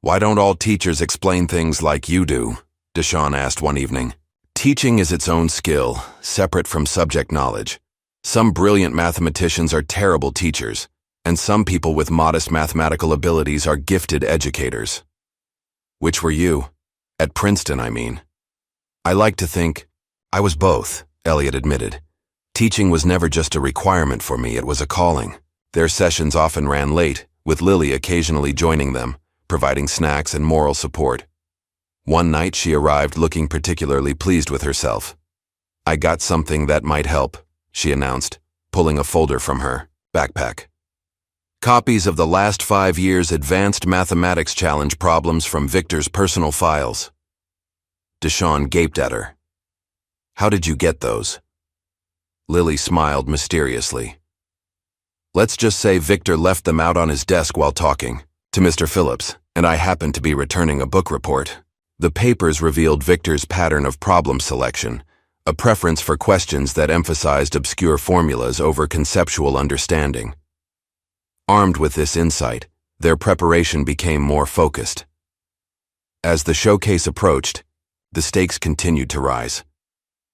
Why don't all teachers explain things like you do? Deshawn asked one evening. Teaching is its own skill, separate from subject knowledge. Some brilliant mathematicians are terrible teachers, and some people with modest mathematical abilities are gifted educators. Which were you? At Princeton, I mean. I like to think I was both, Elliot admitted. Teaching was never just a requirement for me, it was a calling. Their sessions often ran late, with Lily occasionally joining them, providing snacks and moral support. One night she arrived looking particularly pleased with herself. I got something that might help, she announced, pulling a folder from her backpack. Copies of the last 5 years' Advanced Mathematics Challenge problems from Victor's personal files. Deshawn gaped at her. How did you get those? Lily smiled mysteriously. Let's just say Victor left them out on his desk while talking to Mr. Phillips, and I happened to be returning a book report. The papers revealed Victor's pattern of problem selection, a preference for questions that emphasized obscure formulas over conceptual understanding. Armed with this insight, their preparation became more focused. As the showcase approached, the stakes continued to rise.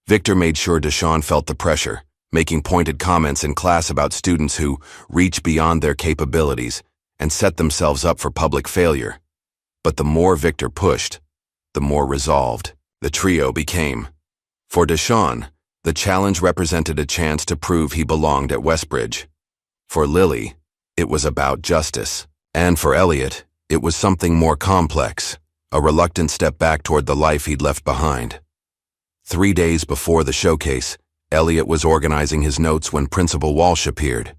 Victor made sure Deshawn felt the pressure, making pointed comments in class about students who reach beyond their capabilities and set themselves up for public failure. But the more Victor pushed, the more resolved the trio became. For Deshawn, the challenge represented a chance to prove he belonged at Westbridge. For Lily, it was about justice. And for Elliot, it was something more complex, a reluctant step back toward the life he'd left behind. 3 days before the showcase, Elliot was organizing his notes when Principal Walsh appeared.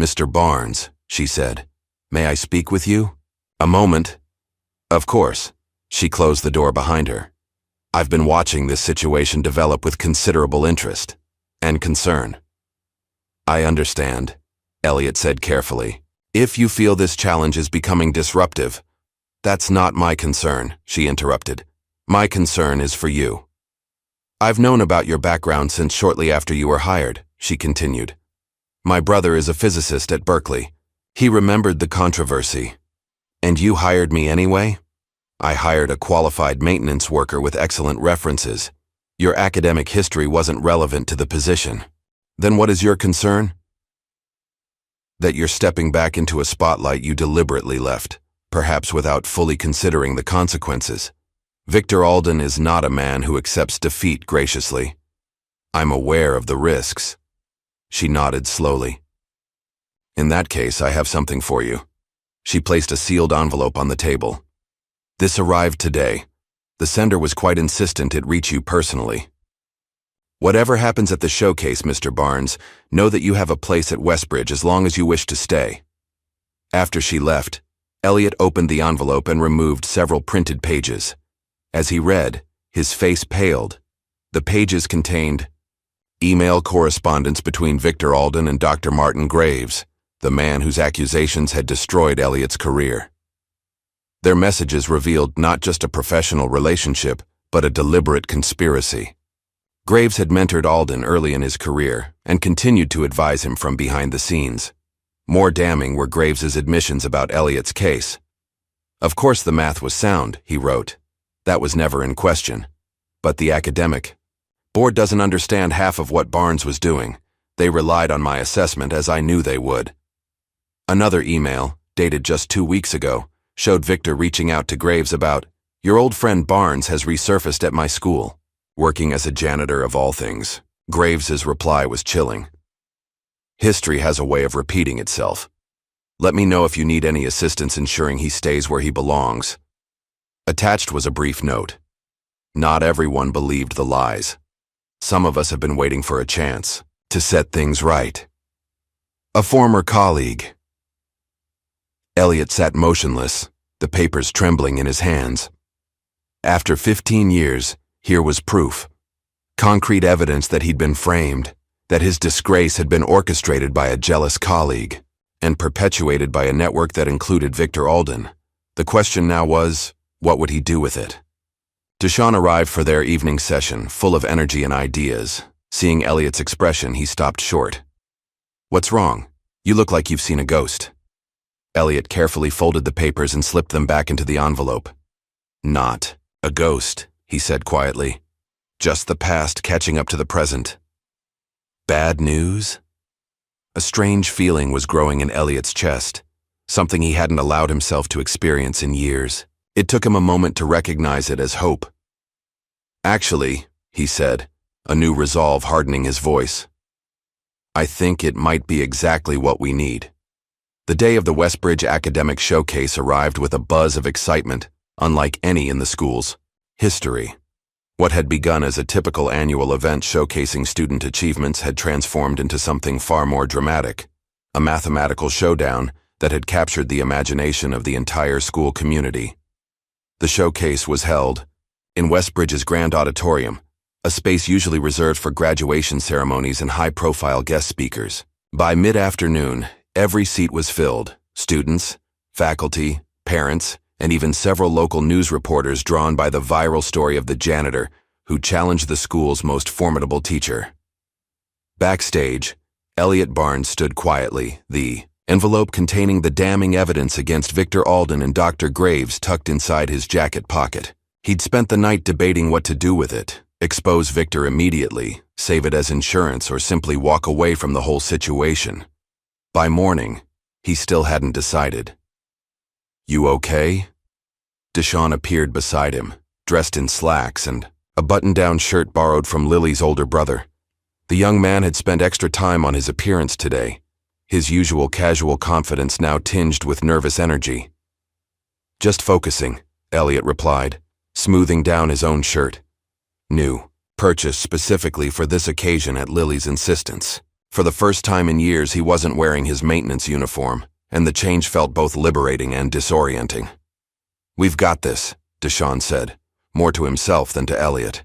Mr. Barnes, she said, may I speak with you? A moment. Of course. She closed the door behind her. I've been watching this situation develop with considerable interest and concern. I understand, Elliot said carefully. If you feel this challenge is becoming disruptive, that's not my concern, she interrupted. My concern is for you. I've known about your background since shortly after you were hired, she continued. My brother is a physicist at Berkeley. He remembered the controversy. And you hired me anyway? I hired a qualified maintenance worker with excellent references. Your academic history wasn't relevant to the position. Then what is your concern? That you're stepping back into a spotlight you deliberately left, perhaps without fully considering the consequences. Victor Alden is not a man who accepts defeat graciously. I'm aware of the risks. She nodded slowly. In that case, I have something for you. She placed a sealed envelope on the table. This arrived today. The sender was quite insistent it reach you personally. Whatever happens at the showcase, Mr. Barnes, know that you have a place at Westbridge as long as you wish to stay. After she left, Elliot opened the envelope and removed several printed pages. As he read, his face paled. The pages contained email correspondence between Victor Alden and Dr. Martin Graves, the man whose accusations had destroyed Elliot's career. Their messages revealed not just a professional relationship, but a deliberate conspiracy. Graves had mentored Alden early in his career and continued to advise him from behind the scenes. More damning were Graves's admissions about Elliot's case. Of course the math was sound, he wrote. That was never in question. But the academic board doesn't understand half of what Barnes was doing. They relied on my assessment as I knew they would. Another email, dated just 2 weeks ago, showed Victor reaching out to Graves about, "Your old friend Barnes has resurfaced at my school." Working as a janitor of all things, Graves's reply was chilling. History has a way of repeating itself. Let me know if you need any assistance ensuring he stays where he belongs. Attached was a brief note. Not everyone believed the lies. Some of us have been waiting for a chance to set things right. A former colleague. Elliot sat motionless, the papers trembling in his hands. After 15 years, here was proof. Concrete evidence that he'd been framed, that his disgrace had been orchestrated by a jealous colleague, and perpetuated by a network that included Victor Alden. The question now was, what would he do with it? Deshawn arrived for their evening session, full of energy and ideas. Seeing Elliot's expression, he stopped short. "What's wrong? You look like you've seen a ghost." Elliot carefully folded the papers and slipped them back into the envelope. "Not a ghost," he said quietly. "Just the past catching up to the present." Bad news? A strange feeling was growing in Elliot's chest, something he hadn't allowed himself to experience in years. It took him a moment to recognize it as hope. "Actually," he said, a new resolve hardening his voice, "I think it might be exactly what we need." The day of the Westbridge Academic Showcase arrived with a buzz of excitement, unlike any in the school's history. What had begun as a typical annual event showcasing student achievements had transformed into something far more dramatic, a mathematical showdown that had captured the imagination of the entire school community. The showcase was held in Westbridge's Grand Auditorium, a space usually reserved for graduation ceremonies and high-profile guest speakers. By mid-afternoon, every seat was filled. Students, faculty, parents, and even several local news reporters drawn by the viral story of the janitor who challenged the school's most formidable teacher. Backstage, Elliot Barnes stood quietly, the envelope containing the damning evidence against Victor Alden and Dr. Graves tucked inside his jacket pocket. He'd spent the night debating what to do with it, expose Victor immediately, save it as insurance, or simply walk away from the whole situation. By morning, he still hadn't decided. "You okay?" Deshawn appeared beside him, dressed in slacks and a button-down shirt borrowed from Lily's older brother. The young man had spent extra time on his appearance today, his usual casual confidence now tinged with nervous energy. "Just focusing," Elliot replied, smoothing down his own shirt. New, purchased specifically for this occasion at Lily's insistence. For the first time in years, he wasn't wearing his maintenance uniform, and the change felt both liberating and disorienting. "We've got this," Deshawn said, more to himself than to Elliot.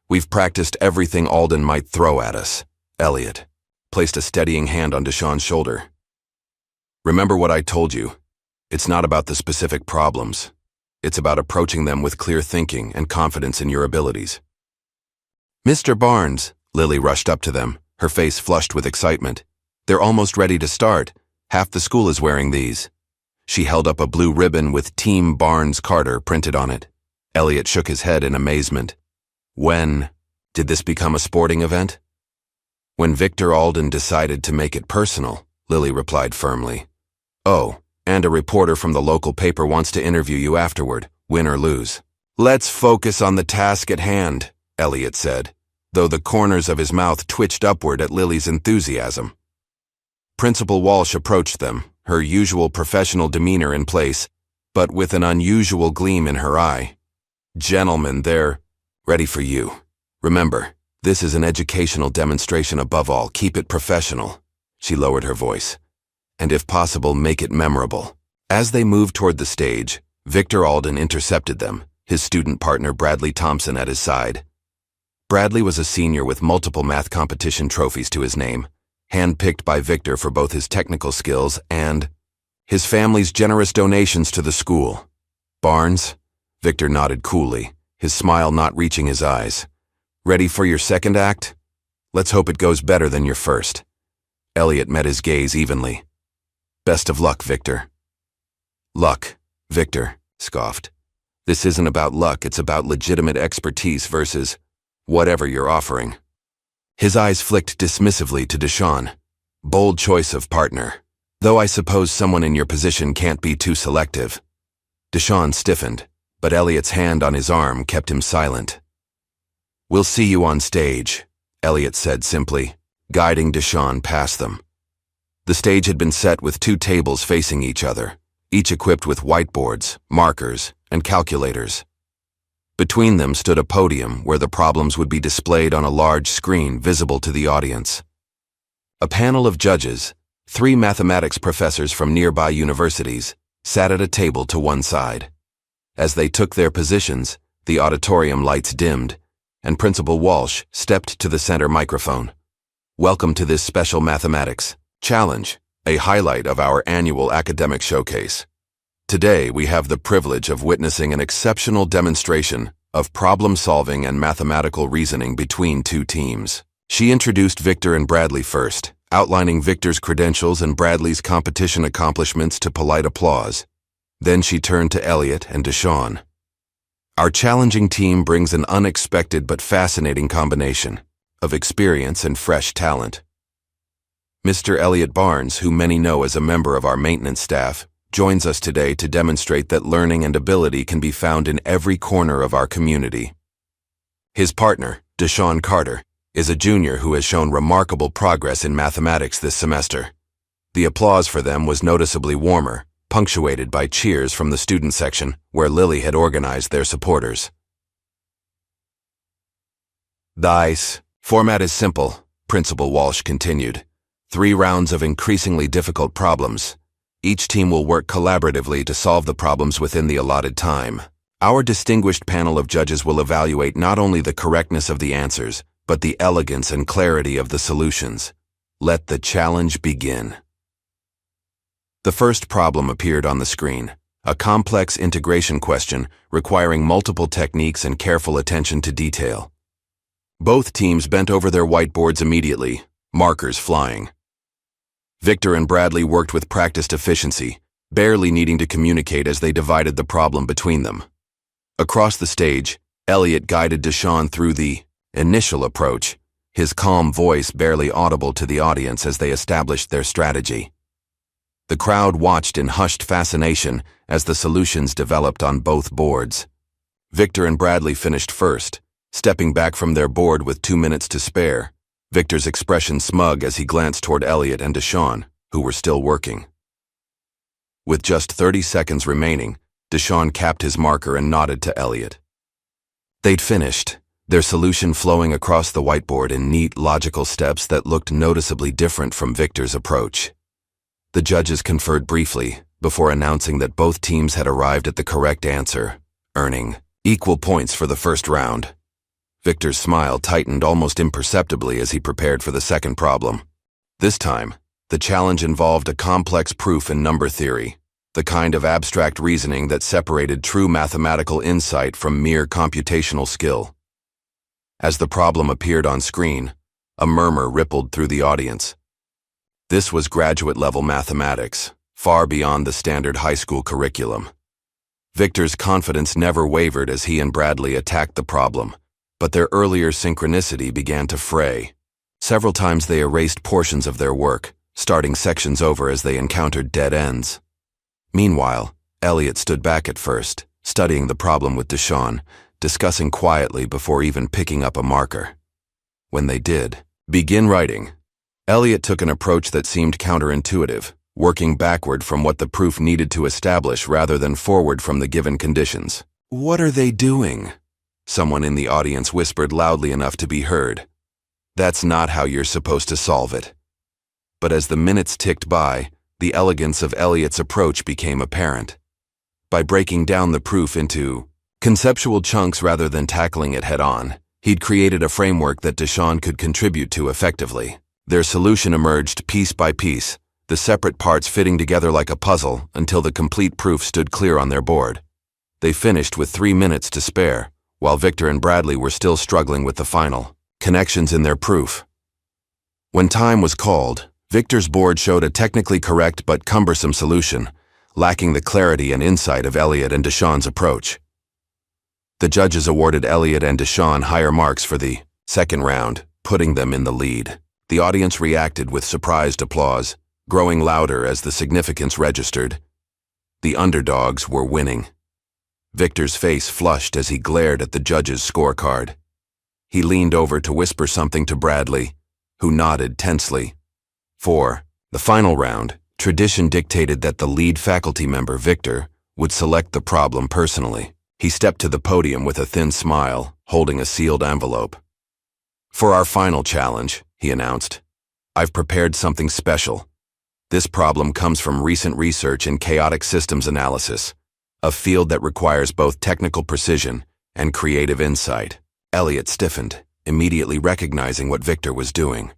"We've practiced everything Alden might throw at us." Elliot placed a steadying hand on Deshawn's shoulder. "Remember what I told you. It's not about the specific problems. It's about approaching them with clear thinking and confidence in your abilities." "Mr. Barnes," Lily rushed up to them, her face flushed with excitement. "They're almost ready to start. Half the school is wearing these." She held up a blue ribbon with Team Barnes Carter printed on it. Elliot shook his head in amazement. When did this become a sporting event? "When Victor Alden decided to make it personal," Lily replied firmly. "Oh, and a reporter from the local paper wants to interview you afterward, win or lose." "Let's focus on the task at hand," Elliot said, though the corners of his mouth twitched upward at Lily's enthusiasm. Principal Walsh approached them, her usual professional demeanor in place, but with an unusual gleam in her eye. "Gentlemen, they're ready for you. Remember, this is an educational demonstration above all. Keep it professional." She lowered her voice. "And if possible, make it memorable." As they moved toward the stage, Victor Alden intercepted them, his student partner Bradley Thompson at his side. Bradley was a senior with multiple math competition trophies to his name, handpicked by Victor for both his technical skills and his family's generous donations to the school. "Barnes?" Victor nodded coolly, his smile not reaching his eyes. Ready for your second act? Let's hope it goes better than your first. Elliot met his gaze evenly. Best of luck, Victor. Luck, Victor, scoffed. This isn't about luck, it's about legitimate expertise versus whatever you're offering. His eyes flicked dismissively to Deshawn. Bold choice of partner. Though I suppose someone in your position can't be too selective. Deshawn stiffened, but Elliot's hand on his arm kept him silent. We'll see you on stage, Elliot said simply, guiding Deshawn past them. The stage had been set with 2 tables facing each other, each equipped with whiteboards, markers, and calculators. Between them stood a podium where the problems would be displayed on a large screen visible to the audience. A panel of judges, 3 mathematics professors from nearby universities, sat at a table to one side. As they took their positions, the auditorium lights dimmed, and Principal Walsh stepped to the center microphone. Welcome to this special mathematics challenge, a highlight of our annual academic showcase. Today, we have the privilege of witnessing an exceptional demonstration of problem-solving and mathematical reasoning between 2 teams. She introduced Victor and Bradley first, outlining Victor's credentials and Bradley's competition accomplishments to polite applause. Then she turned to Elliot and Deshawn. Our challenging team brings an unexpected but fascinating combination of experience and fresh talent. Mr. Elliot Barnes, who many know as a member of our maintenance staff, joins us today to demonstrate that learning and ability can be found in every corner of our community. His partner, Deshawn Carter, is a junior who has shown remarkable progress in mathematics this semester. The applause for them was noticeably warmer, punctuated by cheers from the student section, where Lily had organized their supporters. The format is simple, Principal Walsh continued. 3 rounds of increasingly difficult problems. Each team will work collaboratively to solve the problems within the allotted time. Our distinguished panel of judges will evaluate not only the correctness of the answers, but the elegance and clarity of the solutions. Let the challenge begin. The first problem appeared on the screen, a complex integration question requiring multiple techniques and careful attention to detail. Both teams bent over their whiteboards immediately, markers flying. Victor and Bradley worked with practiced efficiency, barely needing to communicate as they divided the problem between them. Across the stage, Elliot guided Deshawn through the initial approach, his calm voice barely audible to the audience as they established their strategy. The crowd watched in hushed fascination as the solutions developed on both boards. Victor and Bradley finished first, stepping back from their board with 2 minutes to spare, Victor's expression smug as he glanced toward Elliot and Deshawn, who were still working. With just 30 seconds remaining, Deshawn capped his marker and nodded to Elliot. They'd finished, their solution flowing across the whiteboard in neat, logical steps that looked noticeably different from Victor's approach. The judges conferred briefly before announcing that both teams had arrived at the correct answer, earning equal points for the first round. Victor's smile tightened almost imperceptibly as he prepared for the second problem. This time, the challenge involved a complex proof in number theory, the kind of abstract reasoning that separated true mathematical insight from mere computational skill. As the problem appeared on screen, a murmur rippled through the audience. This was graduate-level mathematics, far beyond the standard high school curriculum. Victor's confidence never wavered as he and Bradley attacked the problem, but their earlier synchronicity began to fray. Several times they erased portions of their work, starting sections over as they encountered dead ends. Meanwhile, Elliot stood back at first, studying the problem with Deshawn, discussing quietly before even picking up a marker. When they did begin writing, Elliot took an approach that seemed counterintuitive, working backward from what the proof needed to establish rather than forward from the given conditions. "What are they doing?" Someone in the audience whispered loudly enough to be heard. "That's not how you're supposed to solve it." But as the minutes ticked by, the elegance of Elliot's approach became apparent. By breaking down the proof into conceptual chunks rather than tackling it head-on, he'd created a framework that Deshawn could contribute to effectively. Their solution emerged piece by piece, the separate parts fitting together like a puzzle until the complete proof stood clear on their board. They finished with 3 minutes to spare, while Victor and Bradley were still struggling with the final connections in their proof. When time was called, Victor's board showed a technically correct but cumbersome solution, lacking the clarity and insight of Elliot and Deshawn's approach. The judges awarded Elliot and Deshawn higher marks for the second round, putting them in the lead. The audience reacted with surprised applause, growing louder as the significance registered. The underdogs were winning. Victor's face flushed as he glared at the judges' scorecard. He leaned over to whisper something to Bradley, who nodded tensely. For the final round, tradition dictated that the lead faculty member, Victor, would select the problem personally. He stepped to the podium with a thin smile, holding a sealed envelope. "For our final challenge," he announced, "I've prepared something special. This problem comes from recent research in chaotic systems analysis, a field that requires both technical precision and creative insight." Elliot stiffened, immediately recognizing what Victor was doing.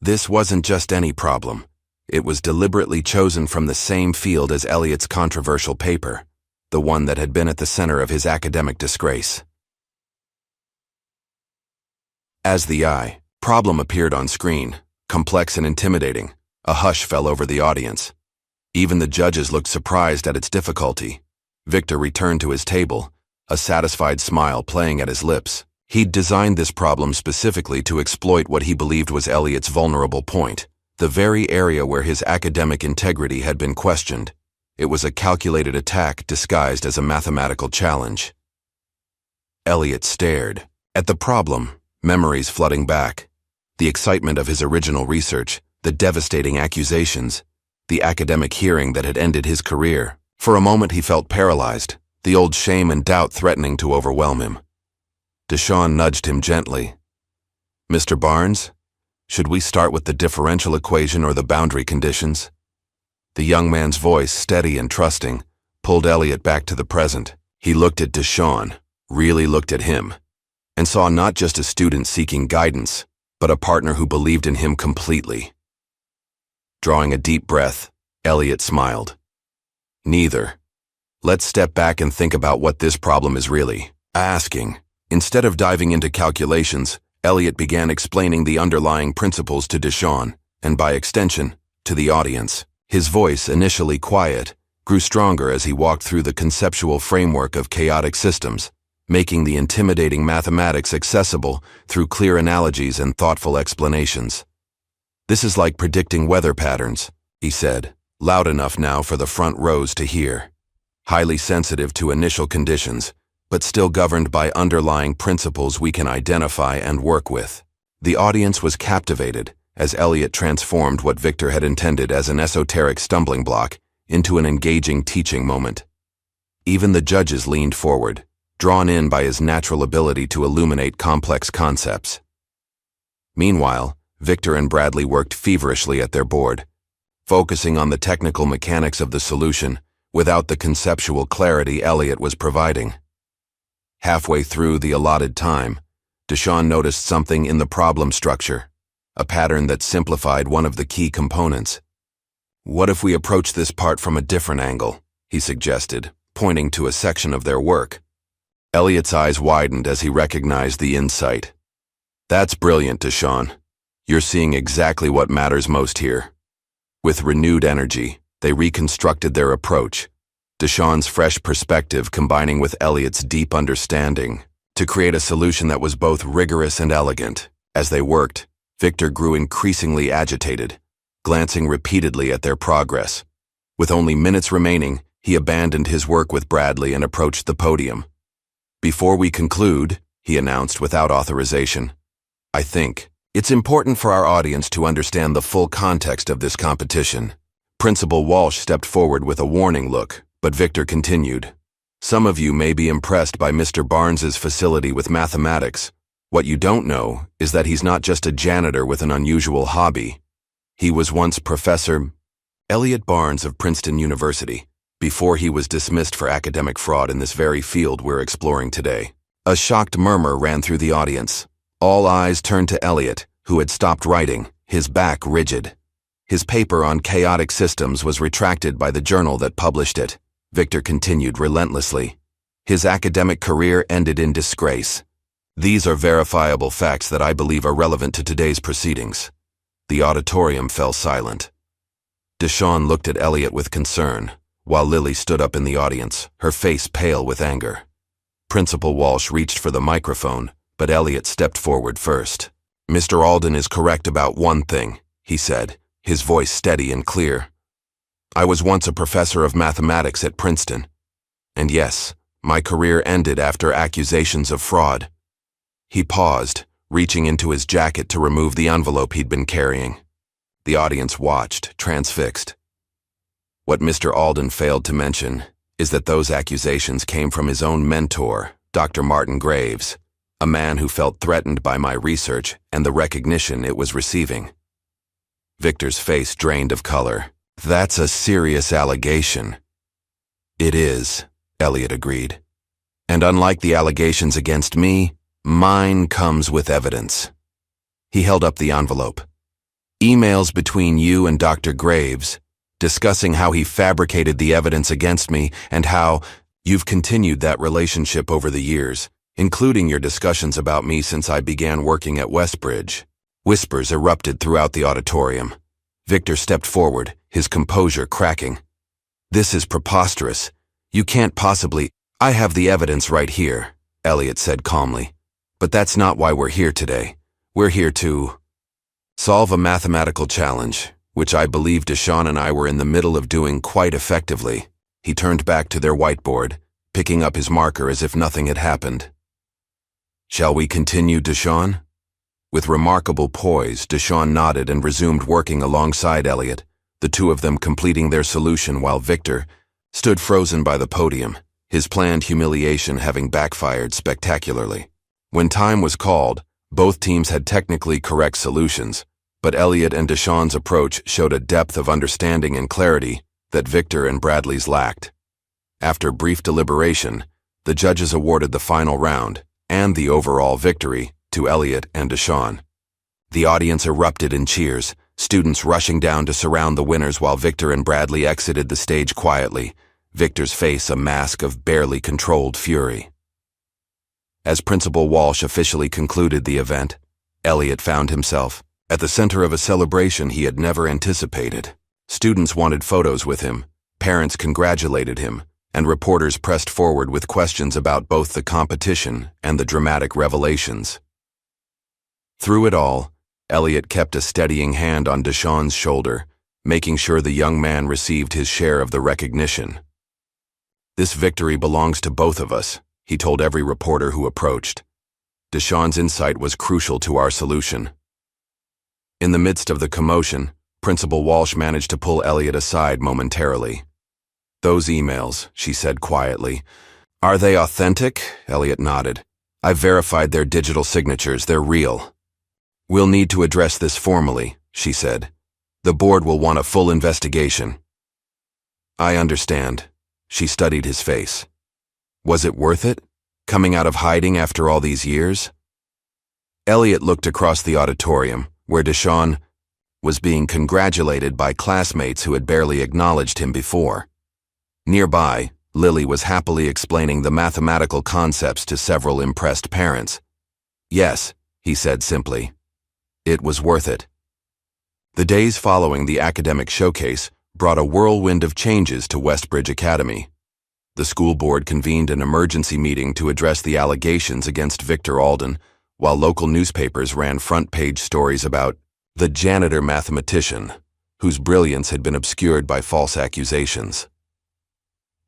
This wasn't just any problem. It was deliberately chosen from the same field as Elliot's controversial paper, the one that had been at the center of his academic disgrace. As the problem appeared on screen, complex and intimidating, a hush fell over the audience. Even the judges looked surprised at its difficulty. Victor returned to his table, a satisfied smile playing at his lips. He'd designed this problem specifically to exploit what he believed was Elliot's vulnerable point, the very area where his academic integrity had been questioned. It was a calculated attack disguised as a mathematical challenge. Elliot stared at the problem, memories flooding back. The excitement of his original research, the devastating accusations, the academic hearing that had ended his career. For a moment he felt paralyzed, the old shame and doubt threatening to overwhelm him. Deshawn nudged him gently. "Mr. Barnes, should we start with the differential equation or the boundary conditions?" The young man's voice, steady and trusting, pulled Elliot back to the present. He looked at Deshawn, really looked at him, and saw not just a student seeking guidance, but a partner who believed in him completely. Drawing a deep breath, Elliot smiled. "Neither. Let's step back and think about what this problem is really asking." Instead of diving into calculations, Elliot began explaining the underlying principles to Deshawn, and by extension, to the audience. His voice, initially quiet, grew stronger as he walked through the conceptual framework of chaotic systems, making the intimidating mathematics accessible through clear analogies and thoughtful explanations. "This is like predicting weather patterns," he said, loud enough now for the front rows to hear. "Highly sensitive to initial conditions, but still governed by underlying principles we can identify and work with." The audience was captivated as Elliot transformed what Victor had intended as an esoteric stumbling block into an engaging teaching moment. Even the judges leaned forward, drawn in by his natural ability to illuminate complex concepts. Meanwhile, Victor and Bradley worked feverishly at their board, focusing on the technical mechanics of the solution without the conceptual clarity Elliot was providing. Halfway through the allotted time, Deshawn noticed something in the problem structure, a pattern that simplified one of the key components. "What if we approach this part from a different angle?" he suggested, pointing to a section of their work. Elliot's eyes widened as he recognized the insight. "That's brilliant, Deshawn. You're seeing exactly what matters most here." With renewed energy, they reconstructed their approach, Deshawn's fresh perspective combining with Elliot's deep understanding, to create a solution that was both rigorous and elegant. As they worked, Victor grew increasingly agitated, glancing repeatedly at their progress. With only minutes remaining, he abandoned his work with Bradley and approached the podium. "Before we conclude," he announced without authorization, "I think it's important for our audience to understand the full context of this competition." Principal Walsh stepped forward with a warning look, but Victor continued. "Some of you may be impressed by Mr. Barnes's facility with mathematics. What you don't know is that he's not just a janitor with an unusual hobby. He was once Professor Elliot Barnes of Princeton University, before he was dismissed for academic fraud in this very field we're exploring today." A shocked murmur ran through the audience. All eyes turned to Elliot, who had stopped writing, his back rigid. His paper on chaotic systems was retracted by the journal that published it. Victor continued relentlessly, His academic career ended in disgrace. These are verifiable facts that I believe are relevant to today's proceedings. The auditorium fell silent. Deshawn looked at Elliot with concern, while Lily stood up in the audience, her face pale with anger. Principal Walsh reached for the microphone, but Elliot stepped forward first. "Mr. Alden is correct about one thing," he said, his voice steady and clear. "I was once a professor of mathematics at Princeton. And yes, my career ended after accusations of fraud." He paused, reaching into his jacket to remove the envelope he'd been carrying. The audience watched, transfixed. What Mr. Alden failed to mention is that those accusations came from his own mentor, Dr. Martin Graves, a man who felt threatened by my research and the recognition it was receiving. Victor's face drained of color. "That's a serious allegation." "It is," Elliot agreed. "And unlike the allegations against me, mine comes with evidence." He held up the envelope. "Emails between you and Dr. Graves, discussing how he fabricated the evidence against me and how you've continued that relationship over the years, including your discussions about me since I began working at Westbridge." Whispers erupted throughout the auditorium. Victor stepped forward, his composure cracking. "This is preposterous. You can't possibly—" "I have the evidence right here," Elliot said calmly. "But that's not why we're here today. We're here to solve a mathematical challenge, which I believe Deshawn and I were in the middle of doing quite effectively." He turned back to their whiteboard, picking up his marker as if nothing had happened. "Shall we continue, Deshawn?" With remarkable poise, Deshawn nodded and resumed working alongside Elliot, the two of them completing their solution while Victor stood frozen by the podium, his planned humiliation having backfired spectacularly. When time was called, both teams had technically correct solutions, but Elliot and Deshawn's approach showed a depth of understanding and clarity that Victor and Bradley's lacked. After brief deliberation, the judges awarded the final round and the overall victory to Elliot and Deshawn. The audience erupted in cheers, students rushing down to surround the winners while Victor and Bradley exited the stage quietly, Victor's face a mask of barely controlled fury. As Principal Walsh officially concluded the event, Elliot found himself at the center of a celebration he had never anticipated. Students wanted photos with him, parents congratulated him, and reporters pressed forward with questions about both the competition and the dramatic revelations. Through it all, Elliot kept a steadying hand on Deshawn's shoulder, making sure the young man received his share of the recognition. "This victory belongs to both of us," he told every reporter who approached. "Deshawn's insight was crucial to our solution." In the midst of the commotion, Principal Walsh managed to pull Elliot aside momentarily. "Those emails," she said quietly. "Are they authentic?" Elliot nodded. "I've verified their digital signatures. They're real." "We'll need to address this formally," she said. "The board will want a full investigation." "I understand." She studied his face. "Was it worth it? Coming out of hiding after all these years?" Elliot looked across the auditorium, where Deshawn was being congratulated by classmates who had barely acknowledged him before. Nearby, Lily was happily explaining the mathematical concepts to several impressed parents. "Yes," he said simply. "It was worth it." The days following the academic showcase brought a whirlwind of changes to Westbridge Academy. The school board convened an emergency meeting to address the allegations against Victor Alden, while local newspapers ran front-page stories about the janitor mathematician, whose brilliance had been obscured by false accusations.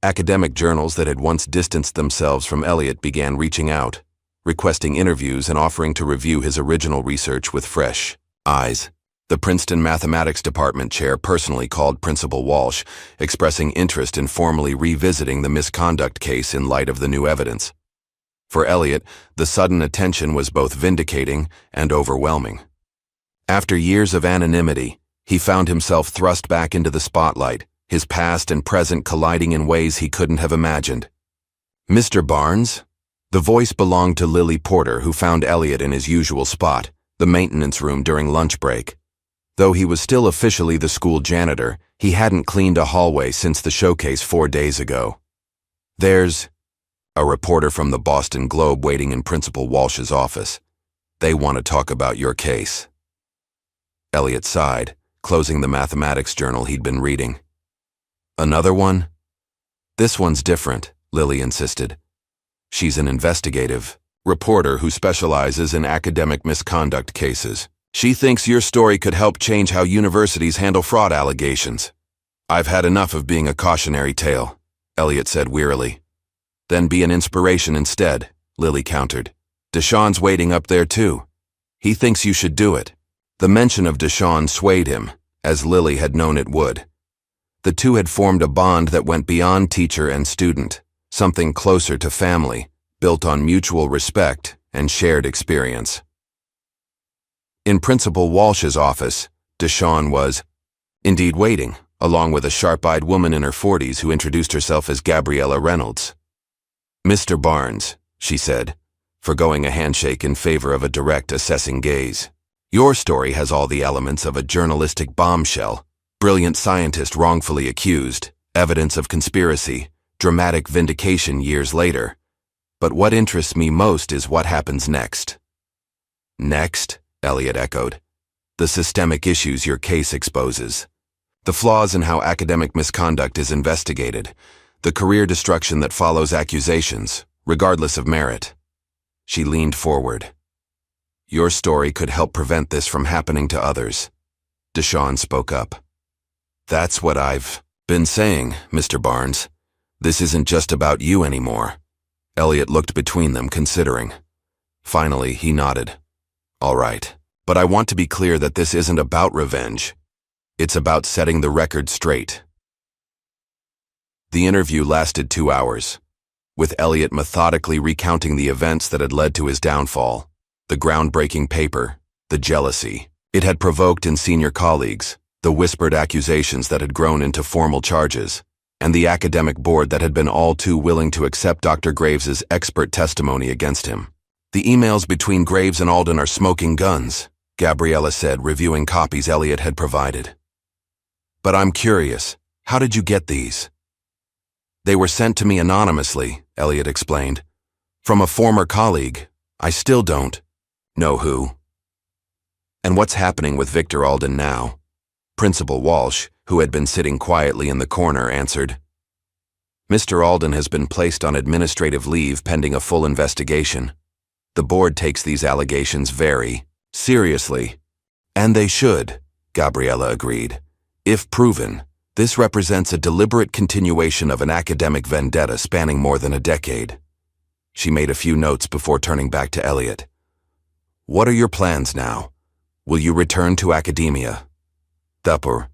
Academic journals that had once distanced themselves from Elliot began reaching out, requesting interviews and offering to review his original research with fresh eyes. The Princeton Mathematics Department chair personally called Principal Walsh, expressing interest in formally revisiting the misconduct case in light of the new evidence. For Elliot, the sudden attention was both vindicating and overwhelming. After years of anonymity, he found himself thrust back into the spotlight, his past and present colliding in ways he couldn't have imagined. "Mr. Barnes?" The voice belonged to Lily Porter, who found Elliot in his usual spot, the maintenance room during lunch break. Though he was still officially the school janitor, he hadn't cleaned a hallway since the showcase 4 days ago. "There's A reporter from the Boston Globe waiting in Principal Walsh's office. They want to talk about your case. Elliot sighed, closing the mathematics journal he'd been reading. Another one? This one's different, Lily insisted. She's an investigative reporter who specializes in academic misconduct cases. She thinks your story could help change how universities handle fraud allegations. I've had enough of being a cautionary tale, Elliot said wearily. Then be an inspiration instead, Lily countered. Deshawn's waiting up there too. He thinks you should do it. The mention of Deshawn swayed him, as Lily had known it would. The two had formed a bond that went beyond teacher and student, something closer to family, built on mutual respect and shared experience. In Principal Walsh's office, Deshawn was, indeed, waiting, along with a sharp-eyed woman in her 40s who introduced herself as Gabriella Reynolds. Mr. Barnes, she said, forgoing a handshake in favor of a direct, assessing gaze. Your story has all the elements of a journalistic bombshell. Brilliant scientist wrongfully accused, evidence of conspiracy, dramatic vindication years later. But what interests me most is what happens next. Next? Elliot echoed. The systemic issues your case exposes. The flaws in how academic misconduct is investigated. The career destruction that follows accusations, regardless of merit. She leaned forward. Your story could help prevent this from happening to others. Deshawn spoke up. That's what I've been saying, Mr. Barnes. This isn't just about you anymore. Elliot looked between them, considering. Finally, he nodded. All right, but I want to be clear that this isn't about revenge. It's about setting the record straight. The interview lasted 2 hours, with Elliot methodically recounting the events that had led to his downfall, the groundbreaking paper, the jealousy it had provoked in senior colleagues, the whispered accusations that had grown into formal charges, and the academic board that had been all too willing to accept Dr. Graves's expert testimony against him. The emails between Graves and Alden are smoking guns, Gabriella said, reviewing copies Elliot had provided. But I'm curious, how did you get these? They were sent to me anonymously, Elliot explained. From a former colleague. I still don't know who. And what's happening with Victor Alden now? Principal Walsh, who had been sitting quietly in the corner, answered. Mr. Alden has been placed on administrative leave pending a full investigation. The board takes these allegations very seriously. And they should, Gabriella agreed. If proven, this represents a deliberate continuation of an academic vendetta spanning more than a decade. She made a few notes before turning back to Elliot. What are your plans now? Will you return to academia? The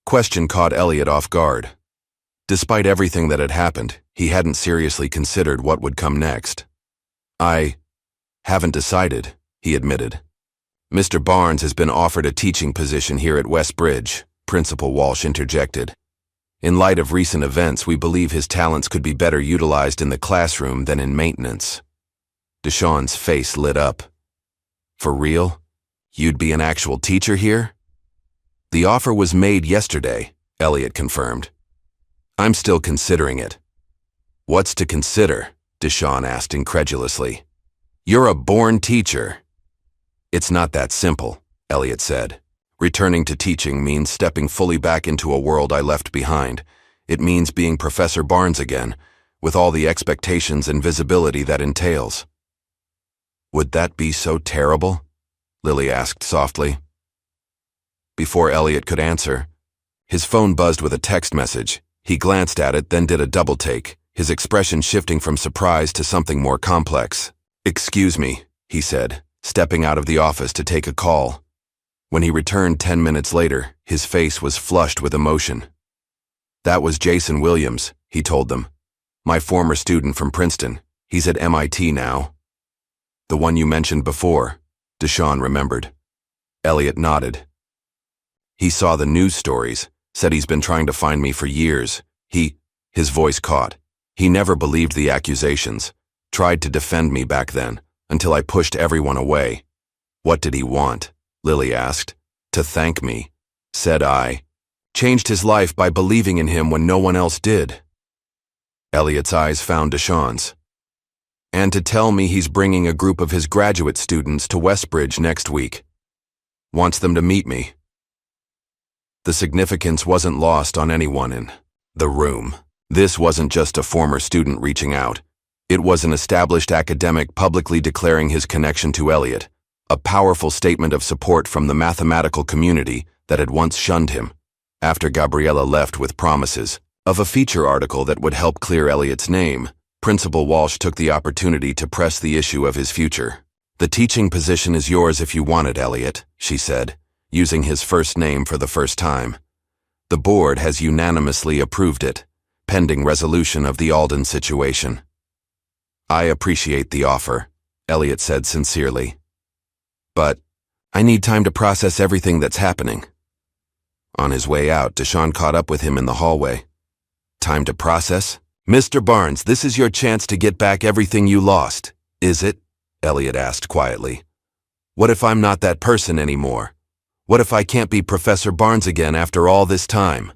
question caught Elliot off guard. Despite everything that had happened, he hadn't seriously considered what would come next. I haven't decided, he admitted. Mr. Barnes has been offered a teaching position here at Westbridge, Principal Walsh interjected. In light of recent events, we believe his talents could be better utilized in the classroom than in maintenance. Deshawn's face lit up. For real? You'd be an actual teacher here? The offer was made yesterday, Elliot confirmed. I'm still considering it. What's to consider? Deshawn asked incredulously. You're a born teacher. It's not that simple, Elliot said. Returning to teaching means stepping fully back into a world I left behind. It means being Professor Barnes again, with all the expectations and visibility that entails. Would that be so terrible? Lily asked softly. Before Elliot could answer, his phone buzzed with a text message. He glanced at it, then did a double take, his expression shifting from surprise to something more complex. Excuse me, he said, stepping out of the office to take a call. When he returned 10 minutes later, his face was flushed with emotion. That was Jason Williams, he told them. My former student from Princeton. He's at MIT now. The one you mentioned before, Deshawn remembered. Elliot nodded. He saw the news stories, said he's been trying to find me for years. His voice caught. He never believed the accusations, tried to defend me back then, until I pushed everyone away. What did he want? Lily asked. To thank me, said I. Changed his life by believing in him when no one else did. Elliot's eyes found Deshawn's. And to tell me he's bringing a group of his graduate students to Westbridge next week. Wants them to meet me. The significance wasn't lost on anyone in the room. This wasn't just a former student reaching out. It was an established academic publicly declaring his connection to Elliot, a powerful statement of support from the mathematical community that had once shunned him, after Gabriella left with promises of a feature article that would help clear Elliot's name. Principal Walsh took the opportunity to press the issue of his future. "The teaching position is yours if you want it, Elliot," she said, using his first name for the first time. "The board has unanimously approved it, pending resolution of the Alden situation." "I appreciate the offer," Elliot said sincerely. "But I need time to process everything that's happening." On his way out, Deshawn caught up with him in the hallway. "Time to process? Mr. Barnes, this is your chance to get back everything you lost, is it?" Elliot asked quietly. "What if I'm not that person anymore? What if I can't be Professor Barnes again after all this time?"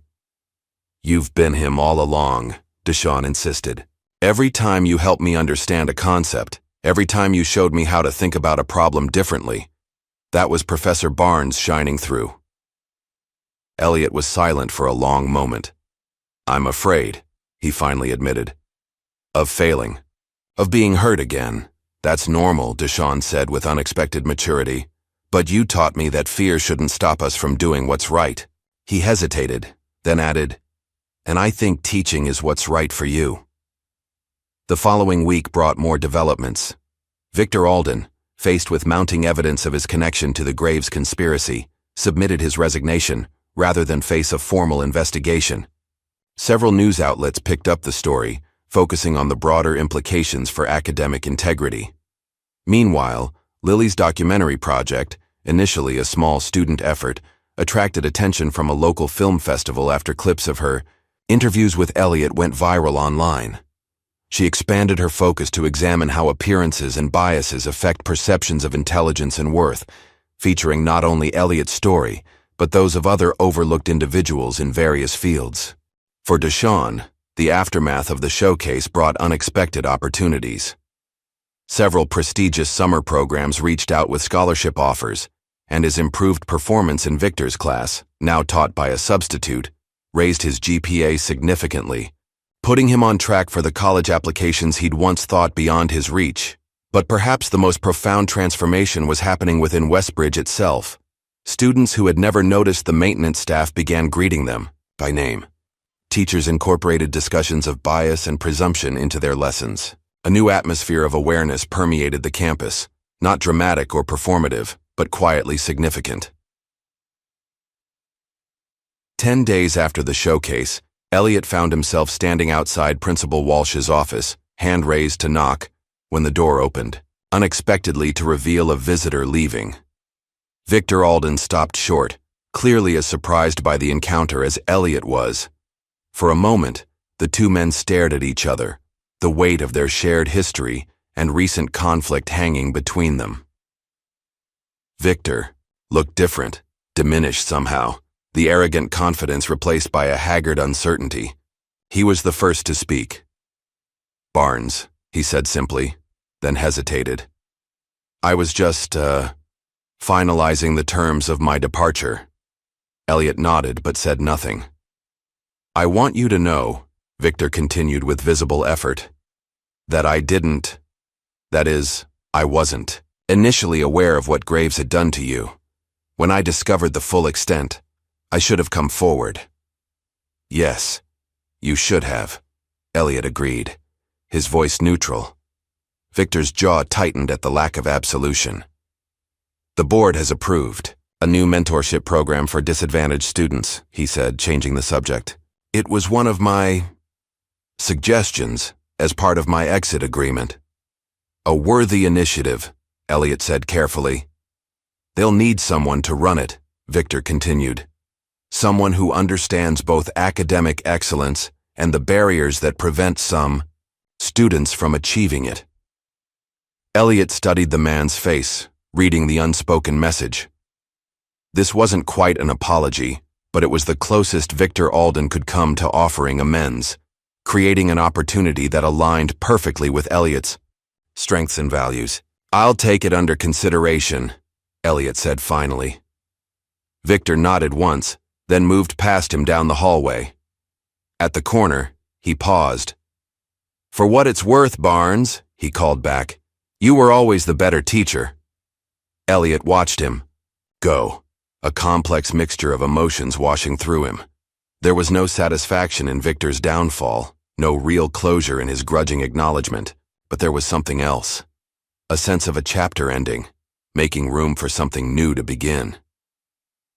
"You've been him all along," Deshawn insisted. "Every time you helped me understand a concept, every time you showed me how to think about a problem differently, that was Professor Barnes shining through." Elliot was silent for a long moment. "I'm afraid," he finally admitted, "of failing, of being hurt again. That's normal," Deshawn said with unexpected maturity. "But you taught me that fear shouldn't stop us from doing what's right." He hesitated, then added, "And I think teaching is what's right for you." The following week brought more developments. Victor Alden, faced with mounting evidence of his connection to the Graves conspiracy, submitted his resignation rather than face a formal investigation. Several news outlets picked up the story, focusing on the broader implications for academic integrity. Meanwhile, Lily's documentary project, initially a small student effort, attracted attention from a local film festival after clips of her interviews with Elliot went viral online. She expanded her focus to examine how appearances and biases affect perceptions of intelligence and worth, featuring not only Elliot's story, but those of other overlooked individuals in various fields. For Deshawn, the aftermath of the showcase brought unexpected opportunities. Several prestigious summer programs reached out with scholarship offers, and his improved performance in Victor's class, now taught by a substitute, raised his GPA significantly, putting him on track for the college applications he'd once thought beyond his reach. But perhaps the most profound transformation was happening within Westbridge itself. Students who had never noticed the maintenance staff began greeting them by name. Teachers incorporated discussions of bias and presumption into their lessons. A new atmosphere of awareness permeated the campus, not dramatic or performative, but quietly significant. 10 days after the showcase, Elliot found himself standing outside Principal Walsh's office, hand raised to knock, when the door opened, unexpectedly to reveal a visitor leaving. Victor Alden stopped short, clearly as surprised by the encounter as Elliot was. For a moment, the two men stared at each other, the weight of their shared history and recent conflict hanging between them. Victor looked different, diminished somehow, the arrogant confidence replaced by a haggard uncertainty. He was the first to speak. "Barnes," he said simply, then hesitated. "I was just, finalizing the terms of my departure." Elliot nodded but said nothing. "I want you to know," Victor continued with visible effort, "that I wasn't initially aware of what Graves had done to you. When I discovered the full extent, I should have come forward." "Yes, you should have," Elliot agreed, his voice neutral. Victor's jaw tightened at the lack of absolution. "The board has approved a new mentorship program for disadvantaged students," he said, changing the subject. "It was one of my suggestions as part of my exit agreement." "A worthy initiative," Elliot said carefully. "They'll need someone to run it," Victor continued. "Someone who understands both academic excellence and the barriers that prevent some students from achieving it." Elliot studied the man's face, reading the unspoken message. This wasn't quite an apology, but it was the closest Victor Alden could come to offering amends. creating an opportunity that aligned perfectly with Elliot's strengths and values. "I'll take it under consideration," Elliot said finally. Victor nodded once, then moved past him down the hallway. At the corner, he paused. "For what it's worth, Barnes," he called back, "you were always the better teacher." Elliot watched him go, a complex mixture of emotions washing through him. There was no satisfaction in Victor's downfall, no real closure in his grudging acknowledgement, but there was something else. A sense of a chapter ending, making room for something new to begin.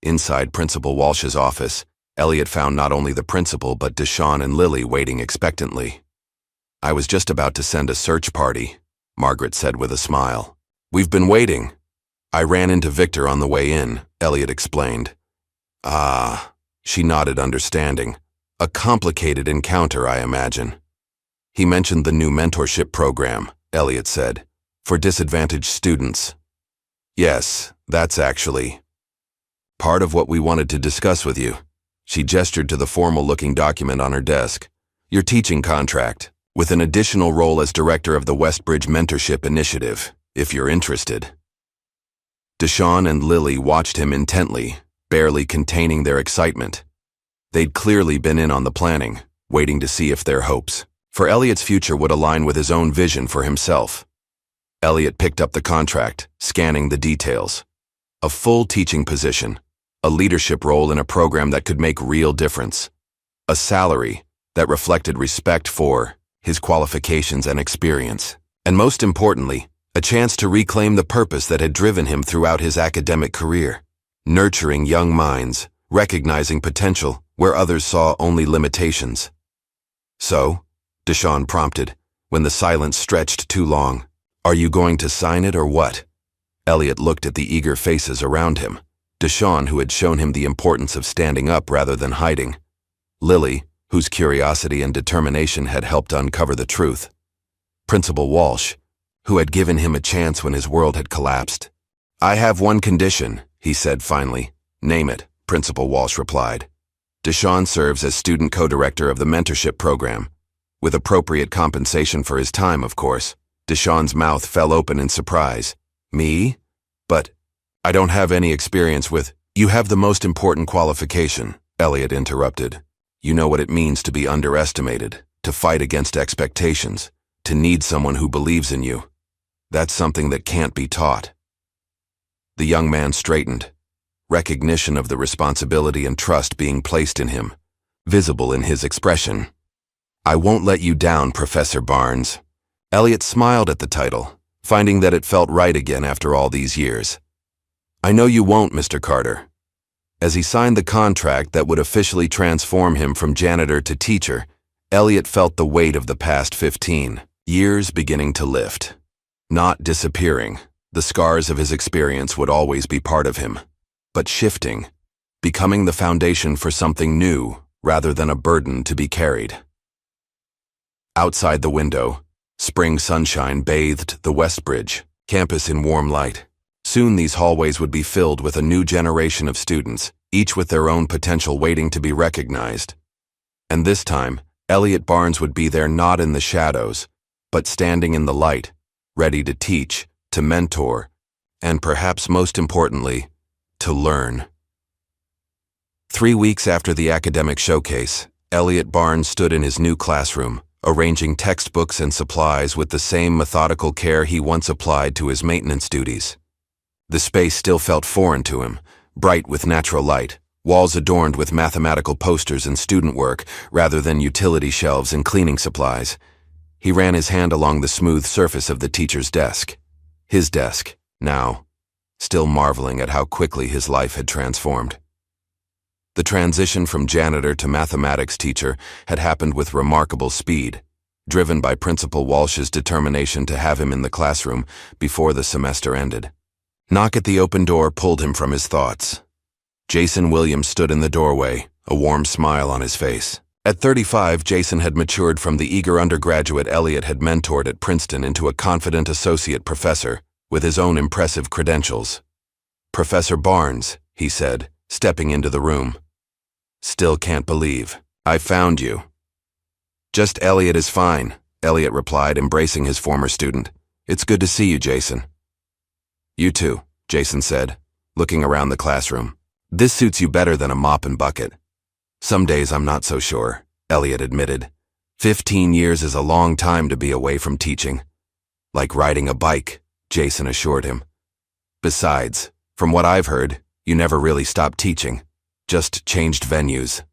Inside Principal Walsh's office, Elliot found not only the principal but Deshawn and Lily waiting expectantly. "I was just about to send a search party," Margaret said with a smile. "We've been waiting. I ran into Victor on the way in," Elliot explained. "Ah," she nodded understanding. "A complicated encounter, I imagine." "He mentioned the new mentorship program," Elliot said, "for disadvantaged students." "Yes, that's actually part of what we wanted to discuss with you." She gestured to the formal-looking document on her desk. "Your teaching contract, with an additional role as director of the Westbridge Mentorship Initiative, if you're interested." Deshawn and Lily watched him intently, barely containing their excitement. They'd clearly been in on the planning, waiting to see if their hopes for Elliot's future would align with his own vision for himself. Elliot picked up the contract, scanning the details. A full teaching position, a leadership role in a program that could make real difference, a salary that reflected respect for his qualifications and experience, and most importantly, a chance to reclaim the purpose that had driven him throughout his academic career, nurturing young minds, recognizing potential where others saw only limitations. "So," Deshawn prompted, when the silence stretched too long, "are you going to sign it or what?" Elliot looked at the eager faces around him. Deshawn, who had shown him the importance of standing up rather than hiding. Lily, whose curiosity and determination had helped uncover the truth. Principal Walsh, who had given him a chance when his world had collapsed. "I have one condition," he said finally. "Name it," Principal Walsh replied. "Deshawn serves as student co-director of the mentorship program, with appropriate compensation for his time, of course." Deshawn's mouth fell open in surprise. "Me? But I don't have any experience with—" "You have the most important qualification," Elliot interrupted. "You know what it means to be underestimated, to fight against expectations, to need someone who believes in you. That's something that can't be taught." The young man straightened, recognition of the responsibility and trust being placed in him, visible in his expression. "I won't let you down, Professor Barnes." Elliot smiled at the title, finding that it felt right again after all these years. "I know you won't, Mr. Carter." As he signed the contract that would officially transform him from janitor to teacher, Elliot felt the weight of the past 15 years beginning to lift. Not disappearing, the scars of his experience would always be part of him, but shifting, becoming the foundation for something new rather than a burden to be carried. Outside the window, spring sunshine bathed the Westbridge campus in warm light. Soon these hallways would be filled with a new generation of students, each with their own potential waiting to be recognized. And this time, Elliot Barnes would be there not in the shadows, but standing in the light, ready to teach, to mentor, and perhaps most importantly, to learn. 3 weeks after the academic showcase, Elliot Barnes stood in his new classroom, arranging textbooks and supplies with the same methodical care he once applied to his maintenance duties. The space still felt foreign to him, bright with natural light, walls adorned with mathematical posters and student work rather than utility shelves and cleaning supplies. He ran his hand along the smooth surface of the teacher's desk. His desk, now, still marveling at how quickly his life had transformed. The transition from janitor to mathematics teacher had happened with remarkable speed, driven by Principal Walsh's determination to have him in the classroom before the semester ended. Knock at the open door pulled him from his thoughts. Jason Williams stood in the doorway, a warm smile on his face. At 35, Jason had matured from the eager undergraduate Elliot had mentored at Princeton into a confident associate professor with his own impressive credentials. "Professor Barnes," he said, stepping into the room. "Still can't believe I found you." Just Elliot is fine, Elliot replied, embracing his former student. It's good to see you, Jason. You too, Jason said, looking around the classroom. This suits you better than a mop and bucket. Some days I'm not so sure, Elliot admitted. 15 years is a long time to be away from teaching. Like riding a bike, Jason assured him. Besides, from what I've heard, you never really stopped teaching, just changed venues.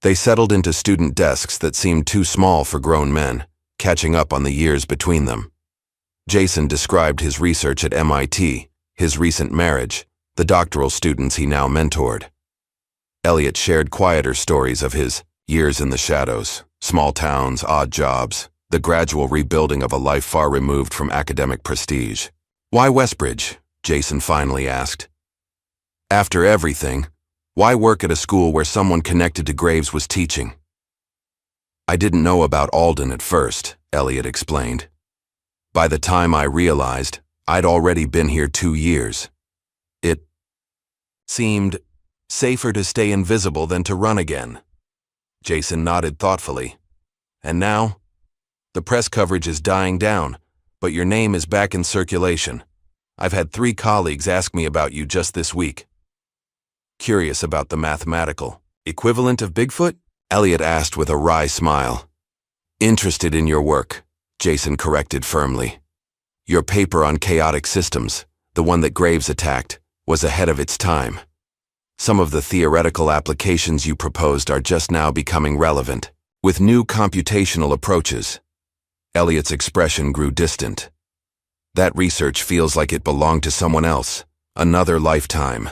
They settled into student desks that seemed too small for grown men, catching up on the years between them. Jason described his research at MIT, his recent marriage, the doctoral students he now mentored. Elliot shared quieter stories of his years in the shadows, small towns, odd jobs, the gradual rebuilding of a life far removed from academic prestige. Why Westbridge? Jason finally asked. After everything, why work at a school where someone connected to Graves was teaching? I didn't know about Alden at first, Elliot explained. By the time I realized, I'd already been here 2 years. It seemed safer to stay invisible than to run again. Jason nodded thoughtfully. And now? The press coverage is dying down, but your name is back in circulation. I've had 3 colleagues ask me about you just this week. Curious about the mathematical equivalent of Bigfoot? Elliot asked with a wry smile. Interested in your work, Jason corrected firmly. Your paper on chaotic systems, the one that Graves attacked, was ahead of its time. Some of the theoretical applications you proposed are just now becoming relevant, with new computational approaches. Elliot's expression grew distant. That research feels like it belonged to someone else, another lifetime.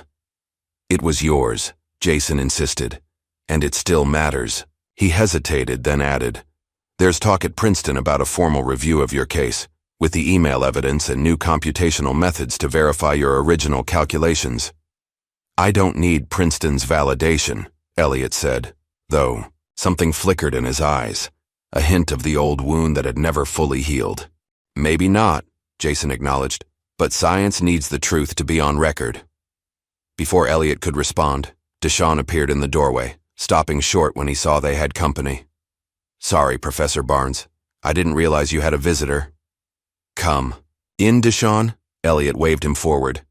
It was yours, Jason insisted, and it still matters. He hesitated, then added, There's talk at Princeton about a formal review of your case, with the email evidence and new computational methods to verify your original calculations. I don't need Princeton's validation, Elliot said, though something flickered in his eyes, a hint of the old wound that had never fully healed. Maybe not, Jason acknowledged, but science needs the truth to be on record. Before Elliot could respond, Deshawn appeared in the doorway, stopping short when he saw they had company. Sorry, Professor Barnes. I didn't realize you had a visitor. Come. In, Deshawn? Elliot waved him forward.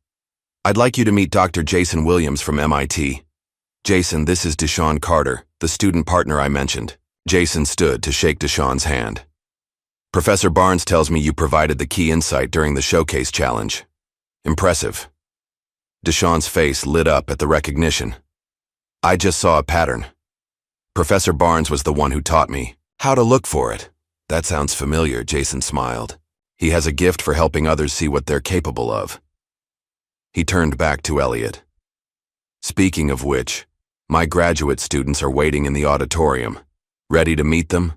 I'd like you to meet Dr. Jason Williams from MIT. Jason, this is Deshawn Carter, the student partner I mentioned. Jason stood to shake Deshawn's hand. Professor Barnes tells me you provided the key insight during the showcase challenge. Impressive. Deshawn's face lit up at the recognition. I just saw a pattern. Professor Barnes was the one who taught me how to look for it. That sounds familiar, Jason smiled. He has a gift for helping others see what they're capable of. He turned back to Elliot. Speaking of which, my graduate students are waiting in the auditorium. Ready to meet them?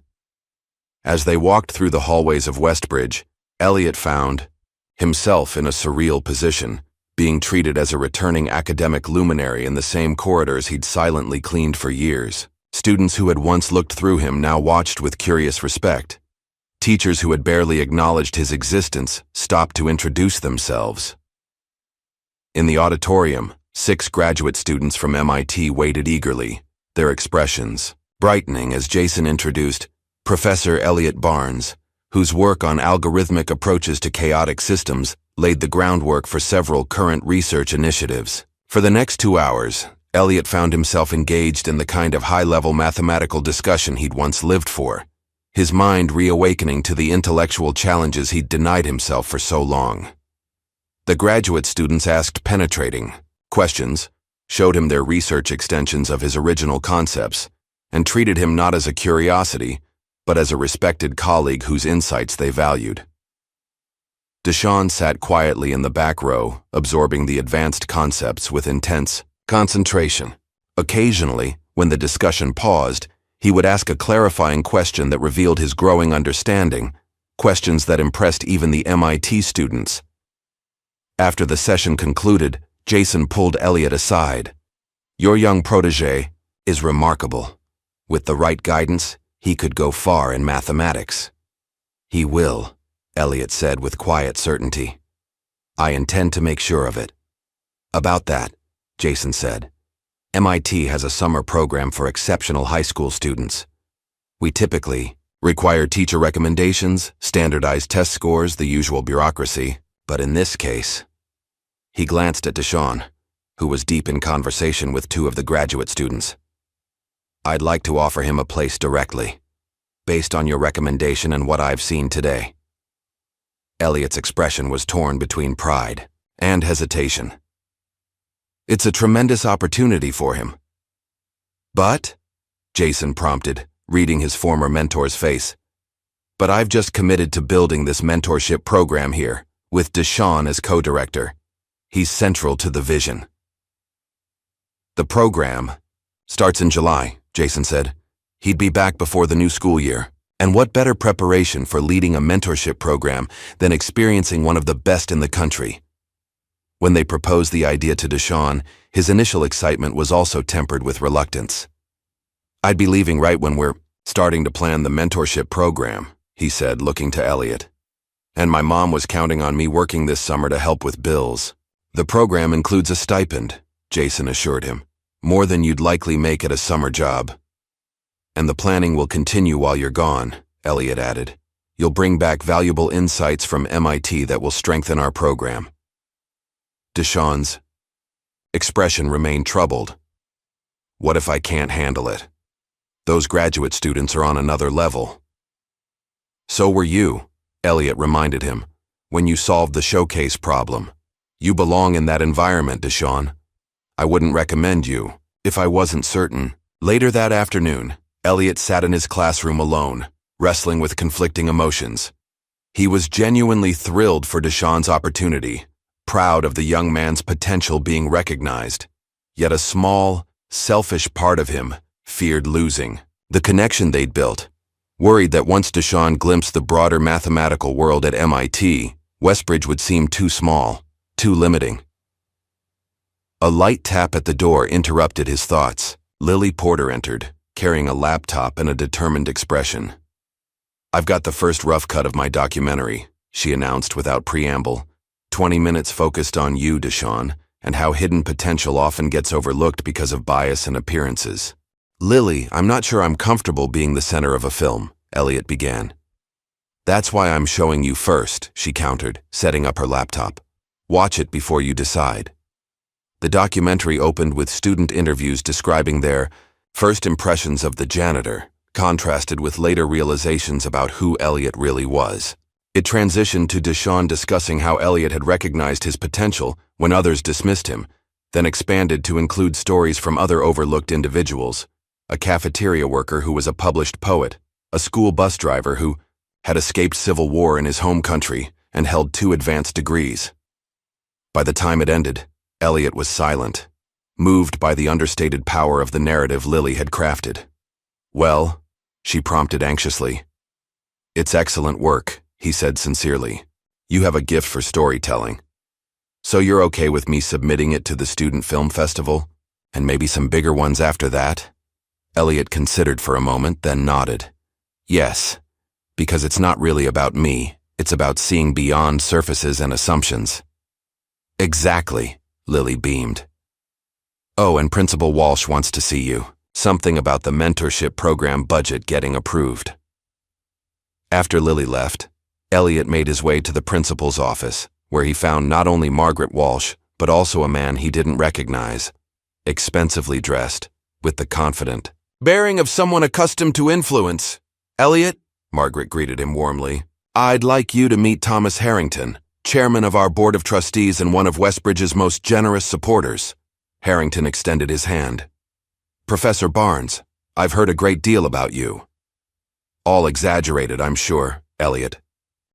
As they walked through the hallways of Westbridge, Elliot found himself in a surreal position, being treated as a returning academic luminary in the same corridors he'd silently cleaned for years. Students who had once looked through him now watched with curious respect. Teachers who had barely acknowledged his existence stopped to introduce themselves. In the auditorium, 6 graduate students from MIT waited eagerly, their expressions brightening as Jason introduced Professor Elliot Barnes, whose work on algorithmic approaches to chaotic systems laid the groundwork for several current research initiatives. For the next 2 hours, Elliot found himself engaged in the kind of high-level mathematical discussion he'd once lived for, his mind reawakening to the intellectual challenges he'd denied himself for so long. The graduate students asked penetrating questions, showed him their research extensions of his original concepts, and treated him not as a curiosity, but as a respected colleague whose insights they valued. Deshawn sat quietly in the back row, absorbing the advanced concepts with intense concentration. Occasionally, when the discussion paused, he would ask a clarifying question that revealed his growing understanding, questions that impressed even the MIT students. After the session concluded, Jason pulled Elliot aside. Your young protege is remarkable. With the right guidance, he could go far in mathematics. He will, Elliot said with quiet certainty. I intend to make sure of it. About that, Jason said, MIT has a summer program for exceptional high school students. We typically require teacher recommendations, standardized test scores, the usual bureaucracy. But in this case, he glanced at Deshawn, who was deep in conversation with two of the graduate students. I'd like to offer him a place directly, based on your recommendation and what I've seen today. Elliot's expression was torn between pride and hesitation. It's a tremendous opportunity for him. But, Jason prompted, reading his former mentor's face, but I've just committed to building this mentorship program here, with Deshawn as co-director. He's central to the vision. The program starts in July, Jason said. He'd be back before the new school year. And what better preparation for leading a mentorship program than experiencing one of the best in the country? When they proposed the idea to Deshawn, his initial excitement was also tempered with reluctance. I'd be leaving right when we're starting to plan the mentorship program, he said, looking to Elliot. And my mom was counting on me working this summer to help with bills. The program includes a stipend, Jason assured him, more than you'd likely make at a summer job. And the planning will continue while you're gone, Elliot added. You'll bring back valuable insights from MIT that will strengthen our program. Deshawn's expression remained troubled. What if I can't handle it? Those graduate students are on another level. So were you, Elliot reminded him, when you solved the showcase problem. You belong in that environment, Deshawn. I wouldn't recommend you, if I wasn't certain. Later that afternoon, Elliot sat in his classroom alone, wrestling with conflicting emotions. He was genuinely thrilled for Deshawn's opportunity, proud of the young man's potential being recognized. Yet a small, selfish part of him feared losing the connection they'd built, worried that once Deshawn glimpsed the broader mathematical world at MIT, Westbridge would seem too small, too limiting. A light tap at the door interrupted his thoughts. Lily Porter entered, carrying a laptop and a determined expression. I've got the first rough cut of my documentary, she announced without preamble. 20 minutes focused on you, Deshawn, and how hidden potential often gets overlooked because of bias and appearances. Lily, I'm not sure I'm comfortable being the center of a film, Elliot began. That's why I'm showing you first, she countered, setting up her laptop. Watch it before you decide. The documentary opened with student interviews describing their first impressions of the janitor, contrasted with later realizations about who Elliot really was. It transitioned to Deshawn discussing how Elliot had recognized his potential when others dismissed him, then expanded to include stories from other overlooked individuals, a cafeteria worker who was a published poet, a school bus driver who had escaped civil war in his home country and held 2 advanced degrees. By the time it ended, Elliot was silent, moved by the understated power of the narrative Lily had crafted. Well, she prompted anxiously. It's excellent work, he said sincerely. You have a gift for storytelling. So you're okay with me submitting it to the Student Film Festival? And maybe some bigger ones after that? Elliot considered for a moment, then nodded. Yes, because it's not really about me. It's about seeing beyond surfaces and assumptions. Exactly, Lily beamed. Oh, and Principal Walsh wants to see you. Something about the mentorship program budget getting approved. After Lily left, Elliot made his way to the principal's office, where he found not only Margaret Walsh, but also a man he didn't recognize, expensively dressed, with the confident bearing of someone accustomed to influence. Elliot, Margaret greeted him warmly, I'd like you to meet Thomas Harrington, chairman of our board of trustees and one of Westbridge's most generous supporters. Harrington extended his hand. Professor Barnes, I've heard a great deal about you. All exaggerated, I'm sure, Elliot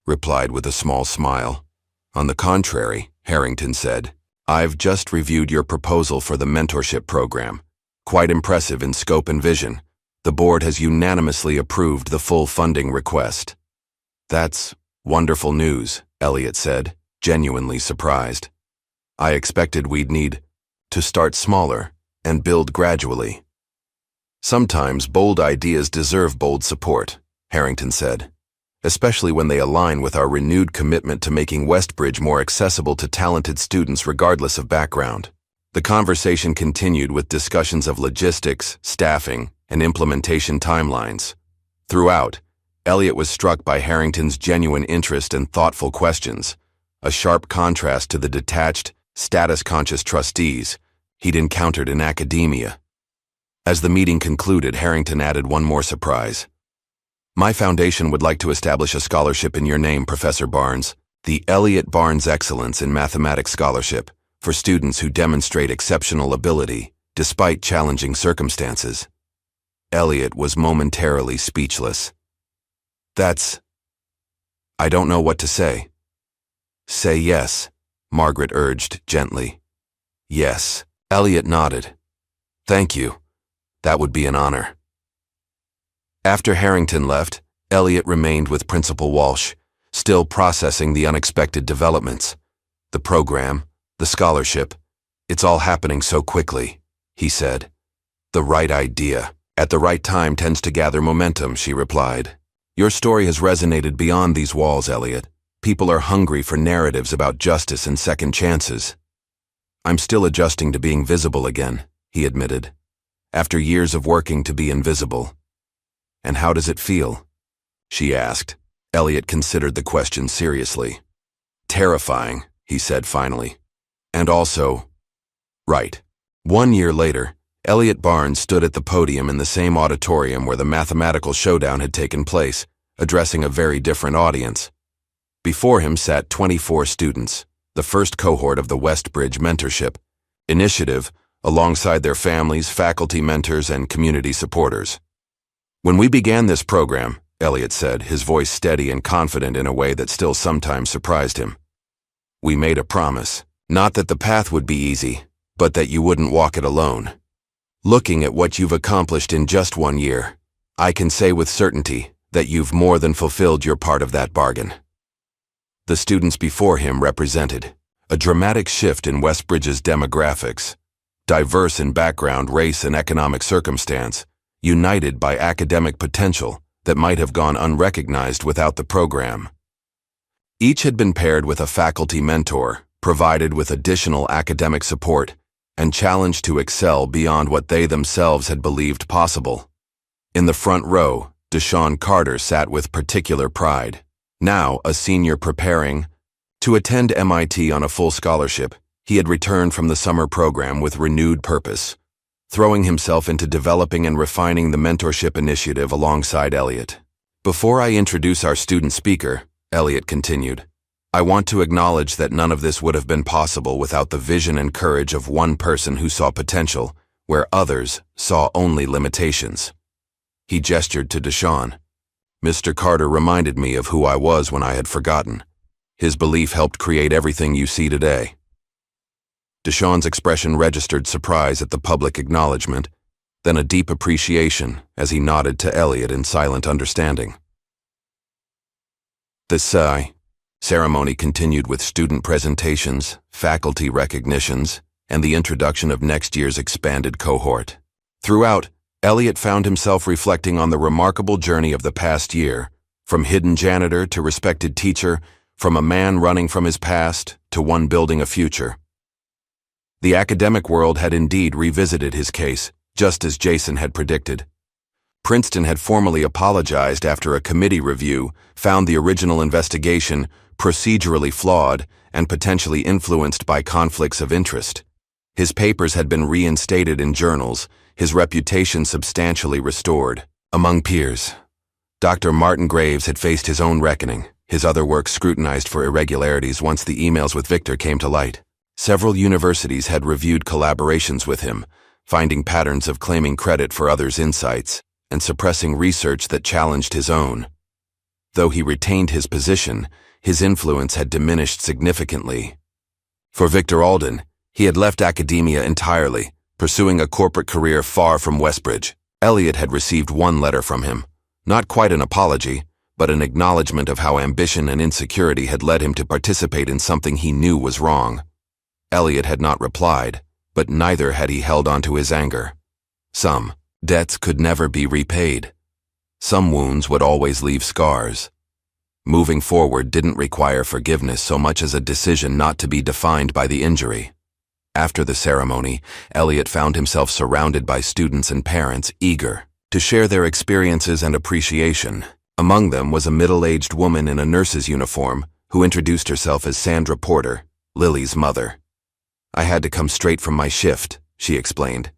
replied with a small smile. On the contrary, Harrington said, I've just reviewed your proposal for the mentorship program. Quite impressive in scope and vision. The board has unanimously approved the full funding request. That's wonderful news, Elliot said, genuinely surprised. I expected we'd need to start smaller and build gradually. Sometimes bold ideas deserve bold support, Harrington said, especially when they align with our renewed commitment to making Westbridge more accessible to talented students regardless of background. The conversation continued with discussions of logistics, staffing, and implementation timelines. Throughout, Elliot was struck by Harrington's genuine interest and thoughtful questions, a sharp contrast to the detached, status-conscious trustees he'd encountered in academia. As the meeting concluded, Harrington added one more surprise. "My foundation would like to establish a scholarship in your name, Professor Barnes, the Elliot Barnes Excellence in Mathematics Scholarship, for students who demonstrate exceptional ability, despite challenging circumstances." Elliot was momentarily speechless. I don't know what to say." "Say yes," Margaret urged gently. "Yes." Elliot nodded. "Thank you. That would be an honor." After Harrington left, Elliot remained with Principal Walsh, still processing the unexpected developments. "The program, the scholarship, it's all happening so quickly," he said. "The right idea at the right time tends to gather momentum," she replied. "Your story has resonated beyond these walls, Elliot. People are hungry for narratives about justice and second chances." "I'm still adjusting to being visible again," he admitted. "After years of working to be invisible." "And how does it feel?" she asked. Elliot considered the question seriously. "Terrifying," he said finally. "And also, right." 1 year later, Elliot Barnes stood at the podium in the same auditorium where the mathematical showdown had taken place, addressing a very different audience. Before him sat 24 students, the first cohort of the Westbridge Mentorship Initiative, alongside their families, faculty mentors, and community supporters. "When we began this program," Elliot said, his voice steady and confident in a way that still sometimes surprised him, "we made a promise. Not that the path would be easy, but that you wouldn't walk it alone. Looking at what you've accomplished in just 1 year, I can say with certainty that you've more than fulfilled your part of that bargain." The students before him represented a dramatic shift in Westbridge's demographics, diverse in background, race, and economic circumstance, united by academic potential that might have gone unrecognized without the program. Each had been paired with a faculty mentor, provided with additional academic support, and challenged to excel beyond what they themselves had believed possible. In the front row, Deshaun Carter sat with particular pride. Now a senior preparing to attend MIT on a full scholarship, he had returned from the summer program with renewed purpose, throwing himself into developing and refining the mentorship initiative alongside Elliot. "Before I introduce our student speaker," Elliot continued, "I want to acknowledge that none of this would have been possible without the vision and courage of one person who saw potential where others saw only limitations." He gestured to Deshaun. "Mr. Carter reminded me of who I was when I had forgotten. His belief helped create everything you see today." Deshaun's expression registered surprise at the public acknowledgement, then a deep appreciation as he nodded to Elliot in silent understanding. The ceremony continued with student presentations, faculty recognitions, and the introduction of next year's expanded cohort. Throughout, Elliot found himself reflecting on the remarkable journey of the past year, from hidden janitor to respected teacher, from a man running from his past to one building a future. The academic world had indeed revisited his case, just as Jason had predicted. Princeton had formally apologized after a committee review found the original investigation procedurally flawed and potentially influenced by conflicts of interest. His papers had been reinstated in journals, his reputation substantially restored. Among peers, Dr. Martin Graves had faced his own reckoning, his other work scrutinized for irregularities once the emails with Victor came to light. Several universities had reviewed collaborations with him, finding patterns of claiming credit for others' insights and suppressing research that challenged his own. Though he retained his position, his influence had diminished significantly. For Victor Alden, he had left academia entirely, pursuing a corporate career far from Westbridge. Elliot had received one letter from him, not quite an apology, but an acknowledgement of how ambition and insecurity had led him to participate in something he knew was wrong. Elliot had not replied, but neither had he held on to his anger. Some debts could never be repaid. Some wounds would always leave scars. Moving forward didn't require forgiveness so much as a decision not to be defined by the injury. After the ceremony, Elliot found himself surrounded by students and parents eager to share their experiences and appreciation. Among them was a middle-aged woman in a nurse's uniform who introduced herself as Sandra Porter, Lily's mother. "I had to come straight from my shift," she explained.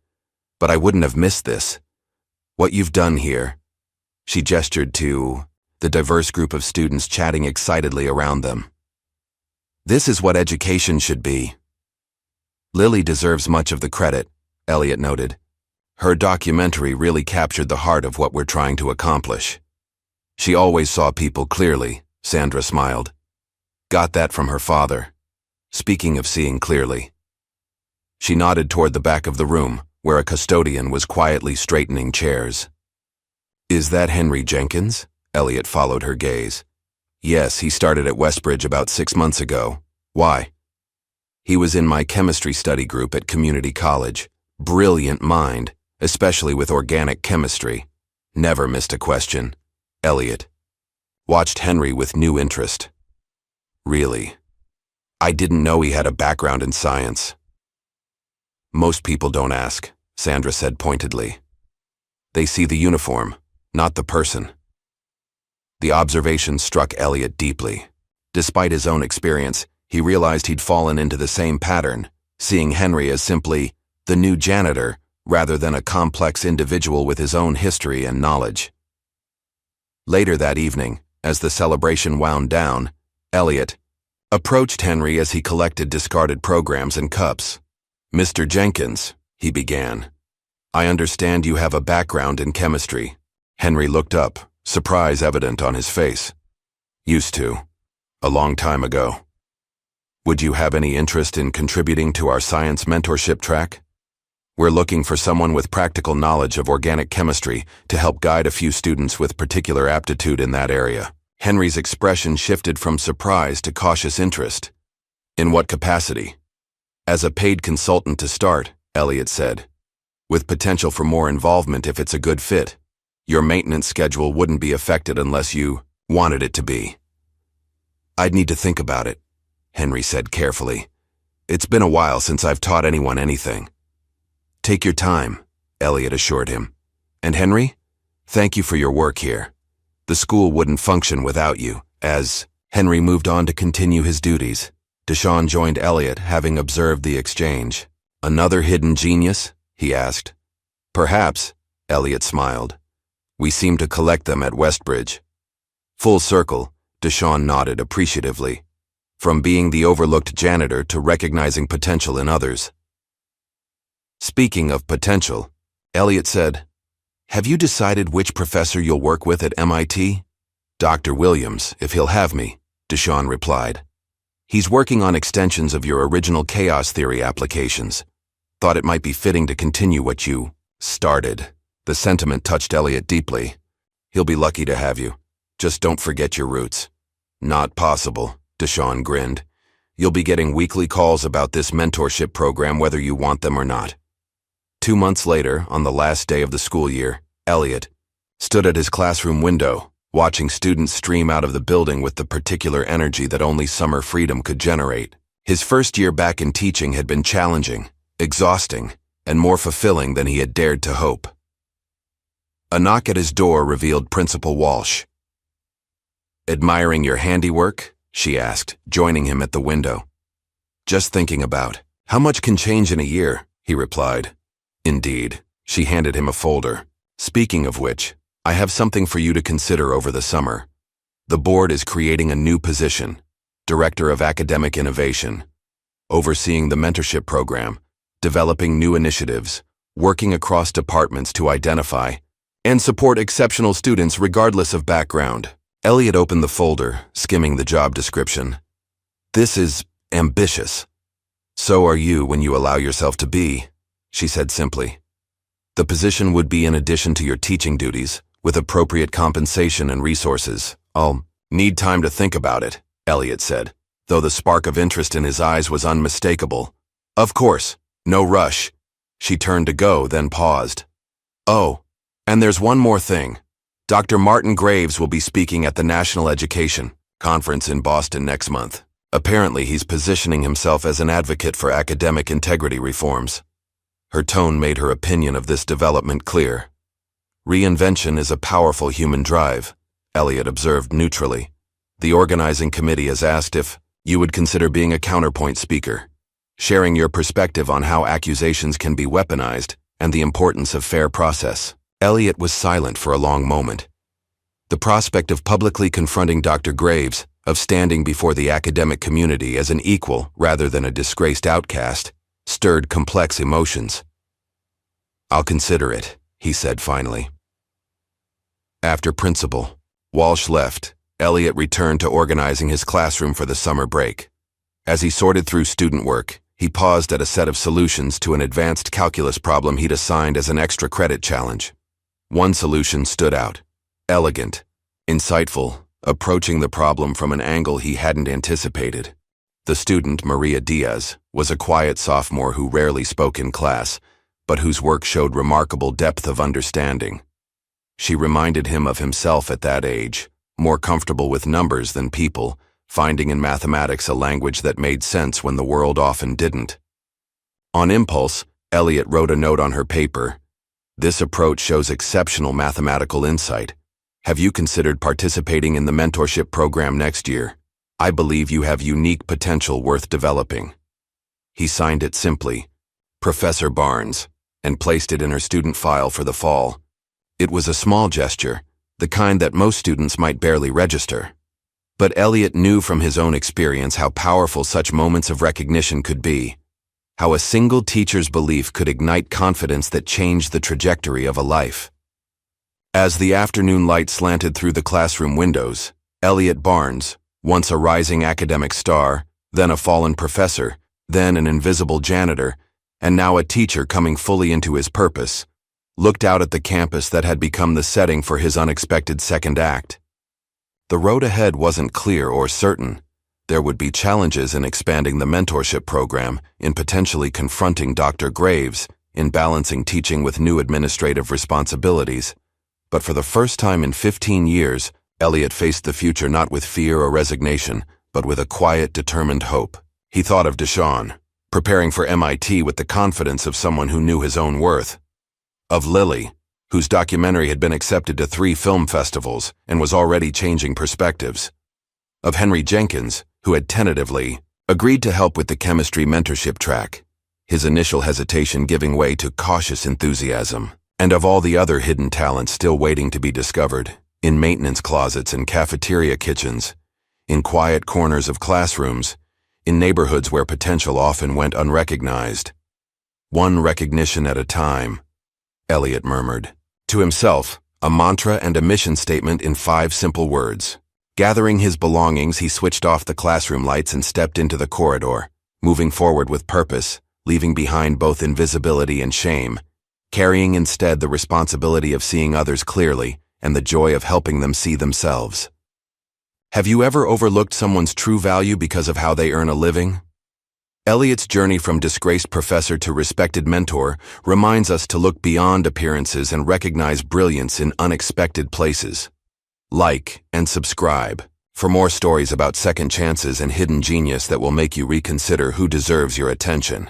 "But I wouldn't have missed this. What you've done here." She gestured to the diverse group of students chatting excitedly around them. "This is what education should be." "Lily deserves much of the credit," Elliot noted. "Her documentary really captured the heart of what we're trying to accomplish." "She always saw people clearly," Sandra smiled. "Got that from her father." Speaking of seeing clearly. She nodded toward the back of the room, where a custodian was quietly straightening chairs. "Is that Henry Jenkins?" Elliot followed her gaze. "Yes, he started at Westbridge about 6 months ago. Why?" "He was in my chemistry study group at community college. Brilliant mind, especially with organic chemistry. Never missed a question." Elliot watched Henry with new interest. "Really? I didn't know he had a background in science." "Most people don't ask," Sandra said pointedly. "They see the uniform, not the person." The observation struck Elliot deeply. Despite his own experience, he realized he'd fallen into the same pattern, seeing Henry as simply the new janitor rather than a complex individual with his own history and knowledge. Later that evening, as the celebration wound down, Elliot approached Henry as he collected discarded programs and cups. "Mr. Jenkins," he began, "I understand you have a background in chemistry." Henry looked up, surprise evident on his face. "Used to. A long time ago. Would you have any interest in contributing to our science mentorship track? We're looking for someone with practical knowledge of organic chemistry to help guide a few students with particular aptitude in that area." Henry's expression shifted from surprise to cautious interest. "In what capacity?" "As a paid consultant to start," Elliot said, "with potential for more involvement if it's a good fit. Your maintenance schedule wouldn't be affected unless you wanted it to be." "I'd need to think about it," Henry said carefully. "It's been a while since I've taught anyone anything." "Take your time," Elliot assured him. "And Henry, thank you for your work here. The school wouldn't function without you." As Henry moved on to continue his duties, Deshawn joined Elliot, having observed the exchange. "Another hidden genius?" he asked. "Perhaps," Elliot smiled. "We seem to collect them at Westbridge." Full circle, Deshawn nodded appreciatively. From being the overlooked janitor to recognizing potential in others. "Speaking of potential," Elliot said, "have you decided which professor you'll work with at MIT?" "Dr. Williams, if he'll have me," Deshawn replied. "He's working on extensions of your original chaos theory applications. Thought it might be fitting to continue what you started." The sentiment touched Elliot deeply. "He'll be lucky to have you. Just don't forget your roots." "Not possible," Deshawn grinned. "You'll be getting weekly calls about this mentorship program whether you want them or not." 2 months later, on the last day of the school year, Elliot stood at his classroom window, watching students stream out of the building with the particular energy that only summer freedom could generate. His first year back in teaching had been challenging, exhausting, and more fulfilling than he had dared to hope. A knock at his door revealed Principal Walsh. "Admiring your handiwork?" she asked, joining him at the window. "Just thinking about how much can change in a year," he replied. "Indeed." She handed him a folder. "Speaking of which, I have something for you to consider over the summer. The board is creating a new position, Director of Academic Innovation, overseeing the mentorship program, developing new initiatives, working across departments to identify and support exceptional students regardless of background." Elliot opened the folder, skimming the job description. "This is ambitious." "So are you when you allow yourself to be," she said simply. "The position would be in addition to your teaching duties, with appropriate compensation and resources. I'll need time to think about it," Elliot said, though the spark of interest in his eyes was unmistakable. "Of course, no rush." She turned to go, then paused. "Oh, and there's one more thing. Dr. Martin Graves will be speaking at the National Education Conference in Boston next month. Apparently, he's positioning himself as an advocate for academic integrity reforms." Her tone made her opinion of this development clear. Reinvention is a powerful human drive, Elliot observed neutrally. The organizing committee has asked if you would consider being a counterpoint speaker, sharing your perspective on how accusations can be weaponized and the importance of fair process. Elliot was silent for a long moment. The prospect of publicly confronting Dr. Graves, of standing before the academic community as an equal rather than a disgraced outcast, stirred complex emotions. "I'll consider it," he said finally. After Principal Walsh left, Elliot returned to organizing his classroom for the summer break. As he sorted through student work, he paused at a set of solutions to an advanced calculus problem he'd assigned as an extra credit challenge. One solution stood out. Elegant, insightful, approaching the problem from an angle he hadn't anticipated. The student, Maria Diaz, was a quiet sophomore who rarely spoke in class, but whose work showed remarkable depth of understanding. She reminded him of himself at that age, more comfortable with numbers than people, finding in mathematics a language that made sense when the world often didn't. On impulse, Elliot wrote a note on her paper. "This approach shows exceptional mathematical insight. Have you considered participating in the mentorship program next year? I believe you have unique potential worth developing." He signed it simply, Professor Barnes, and placed it in her student file for the fall. It was a small gesture, the kind that most students might barely register. But Elliot knew from his own experience how powerful such moments of recognition could be, how a single teacher's belief could ignite confidence that changed the trajectory of a life. As the afternoon light slanted through the classroom windows, Elliot Barnes, once a rising academic star, then a fallen professor, then an invisible janitor, and now a teacher coming fully into his purpose, looked out at the campus that had become the setting for his unexpected second act. The road ahead wasn't clear or certain. There would be challenges in expanding the mentorship program, in potentially confronting Dr. Graves, in balancing teaching with new administrative responsibilities. But for the first time in 15 years, Elliot faced the future not with fear or resignation, but with a quiet, determined hope. He thought of Deshawn, preparing for MIT with the confidence of someone who knew his own worth. Of Lily, whose documentary had been accepted to 3 film festivals and was already changing perspectives. Of Henry Jenkins, who had tentatively agreed to help with the chemistry mentorship track, his initial hesitation giving way to cautious enthusiasm. And of all the other hidden talents still waiting to be discovered, in maintenance closets and cafeteria kitchens, in quiet corners of classrooms, in neighborhoods where potential often went unrecognized. "One recognition at a time," Elliot murmured. To himself, a mantra and a mission statement in 5 simple words. Gathering his belongings, he switched off the classroom lights and stepped into the corridor, moving forward with purpose, leaving behind both invisibility and shame, carrying instead the responsibility of seeing others clearly and the joy of helping them see themselves. Have you ever overlooked someone's true value because of how they earn a living? Elliot's journey from disgraced professor to respected mentor reminds us to look beyond appearances and recognize brilliance in unexpected places. Like and subscribe for more stories about second chances and hidden genius that will make you reconsider who deserves your attention.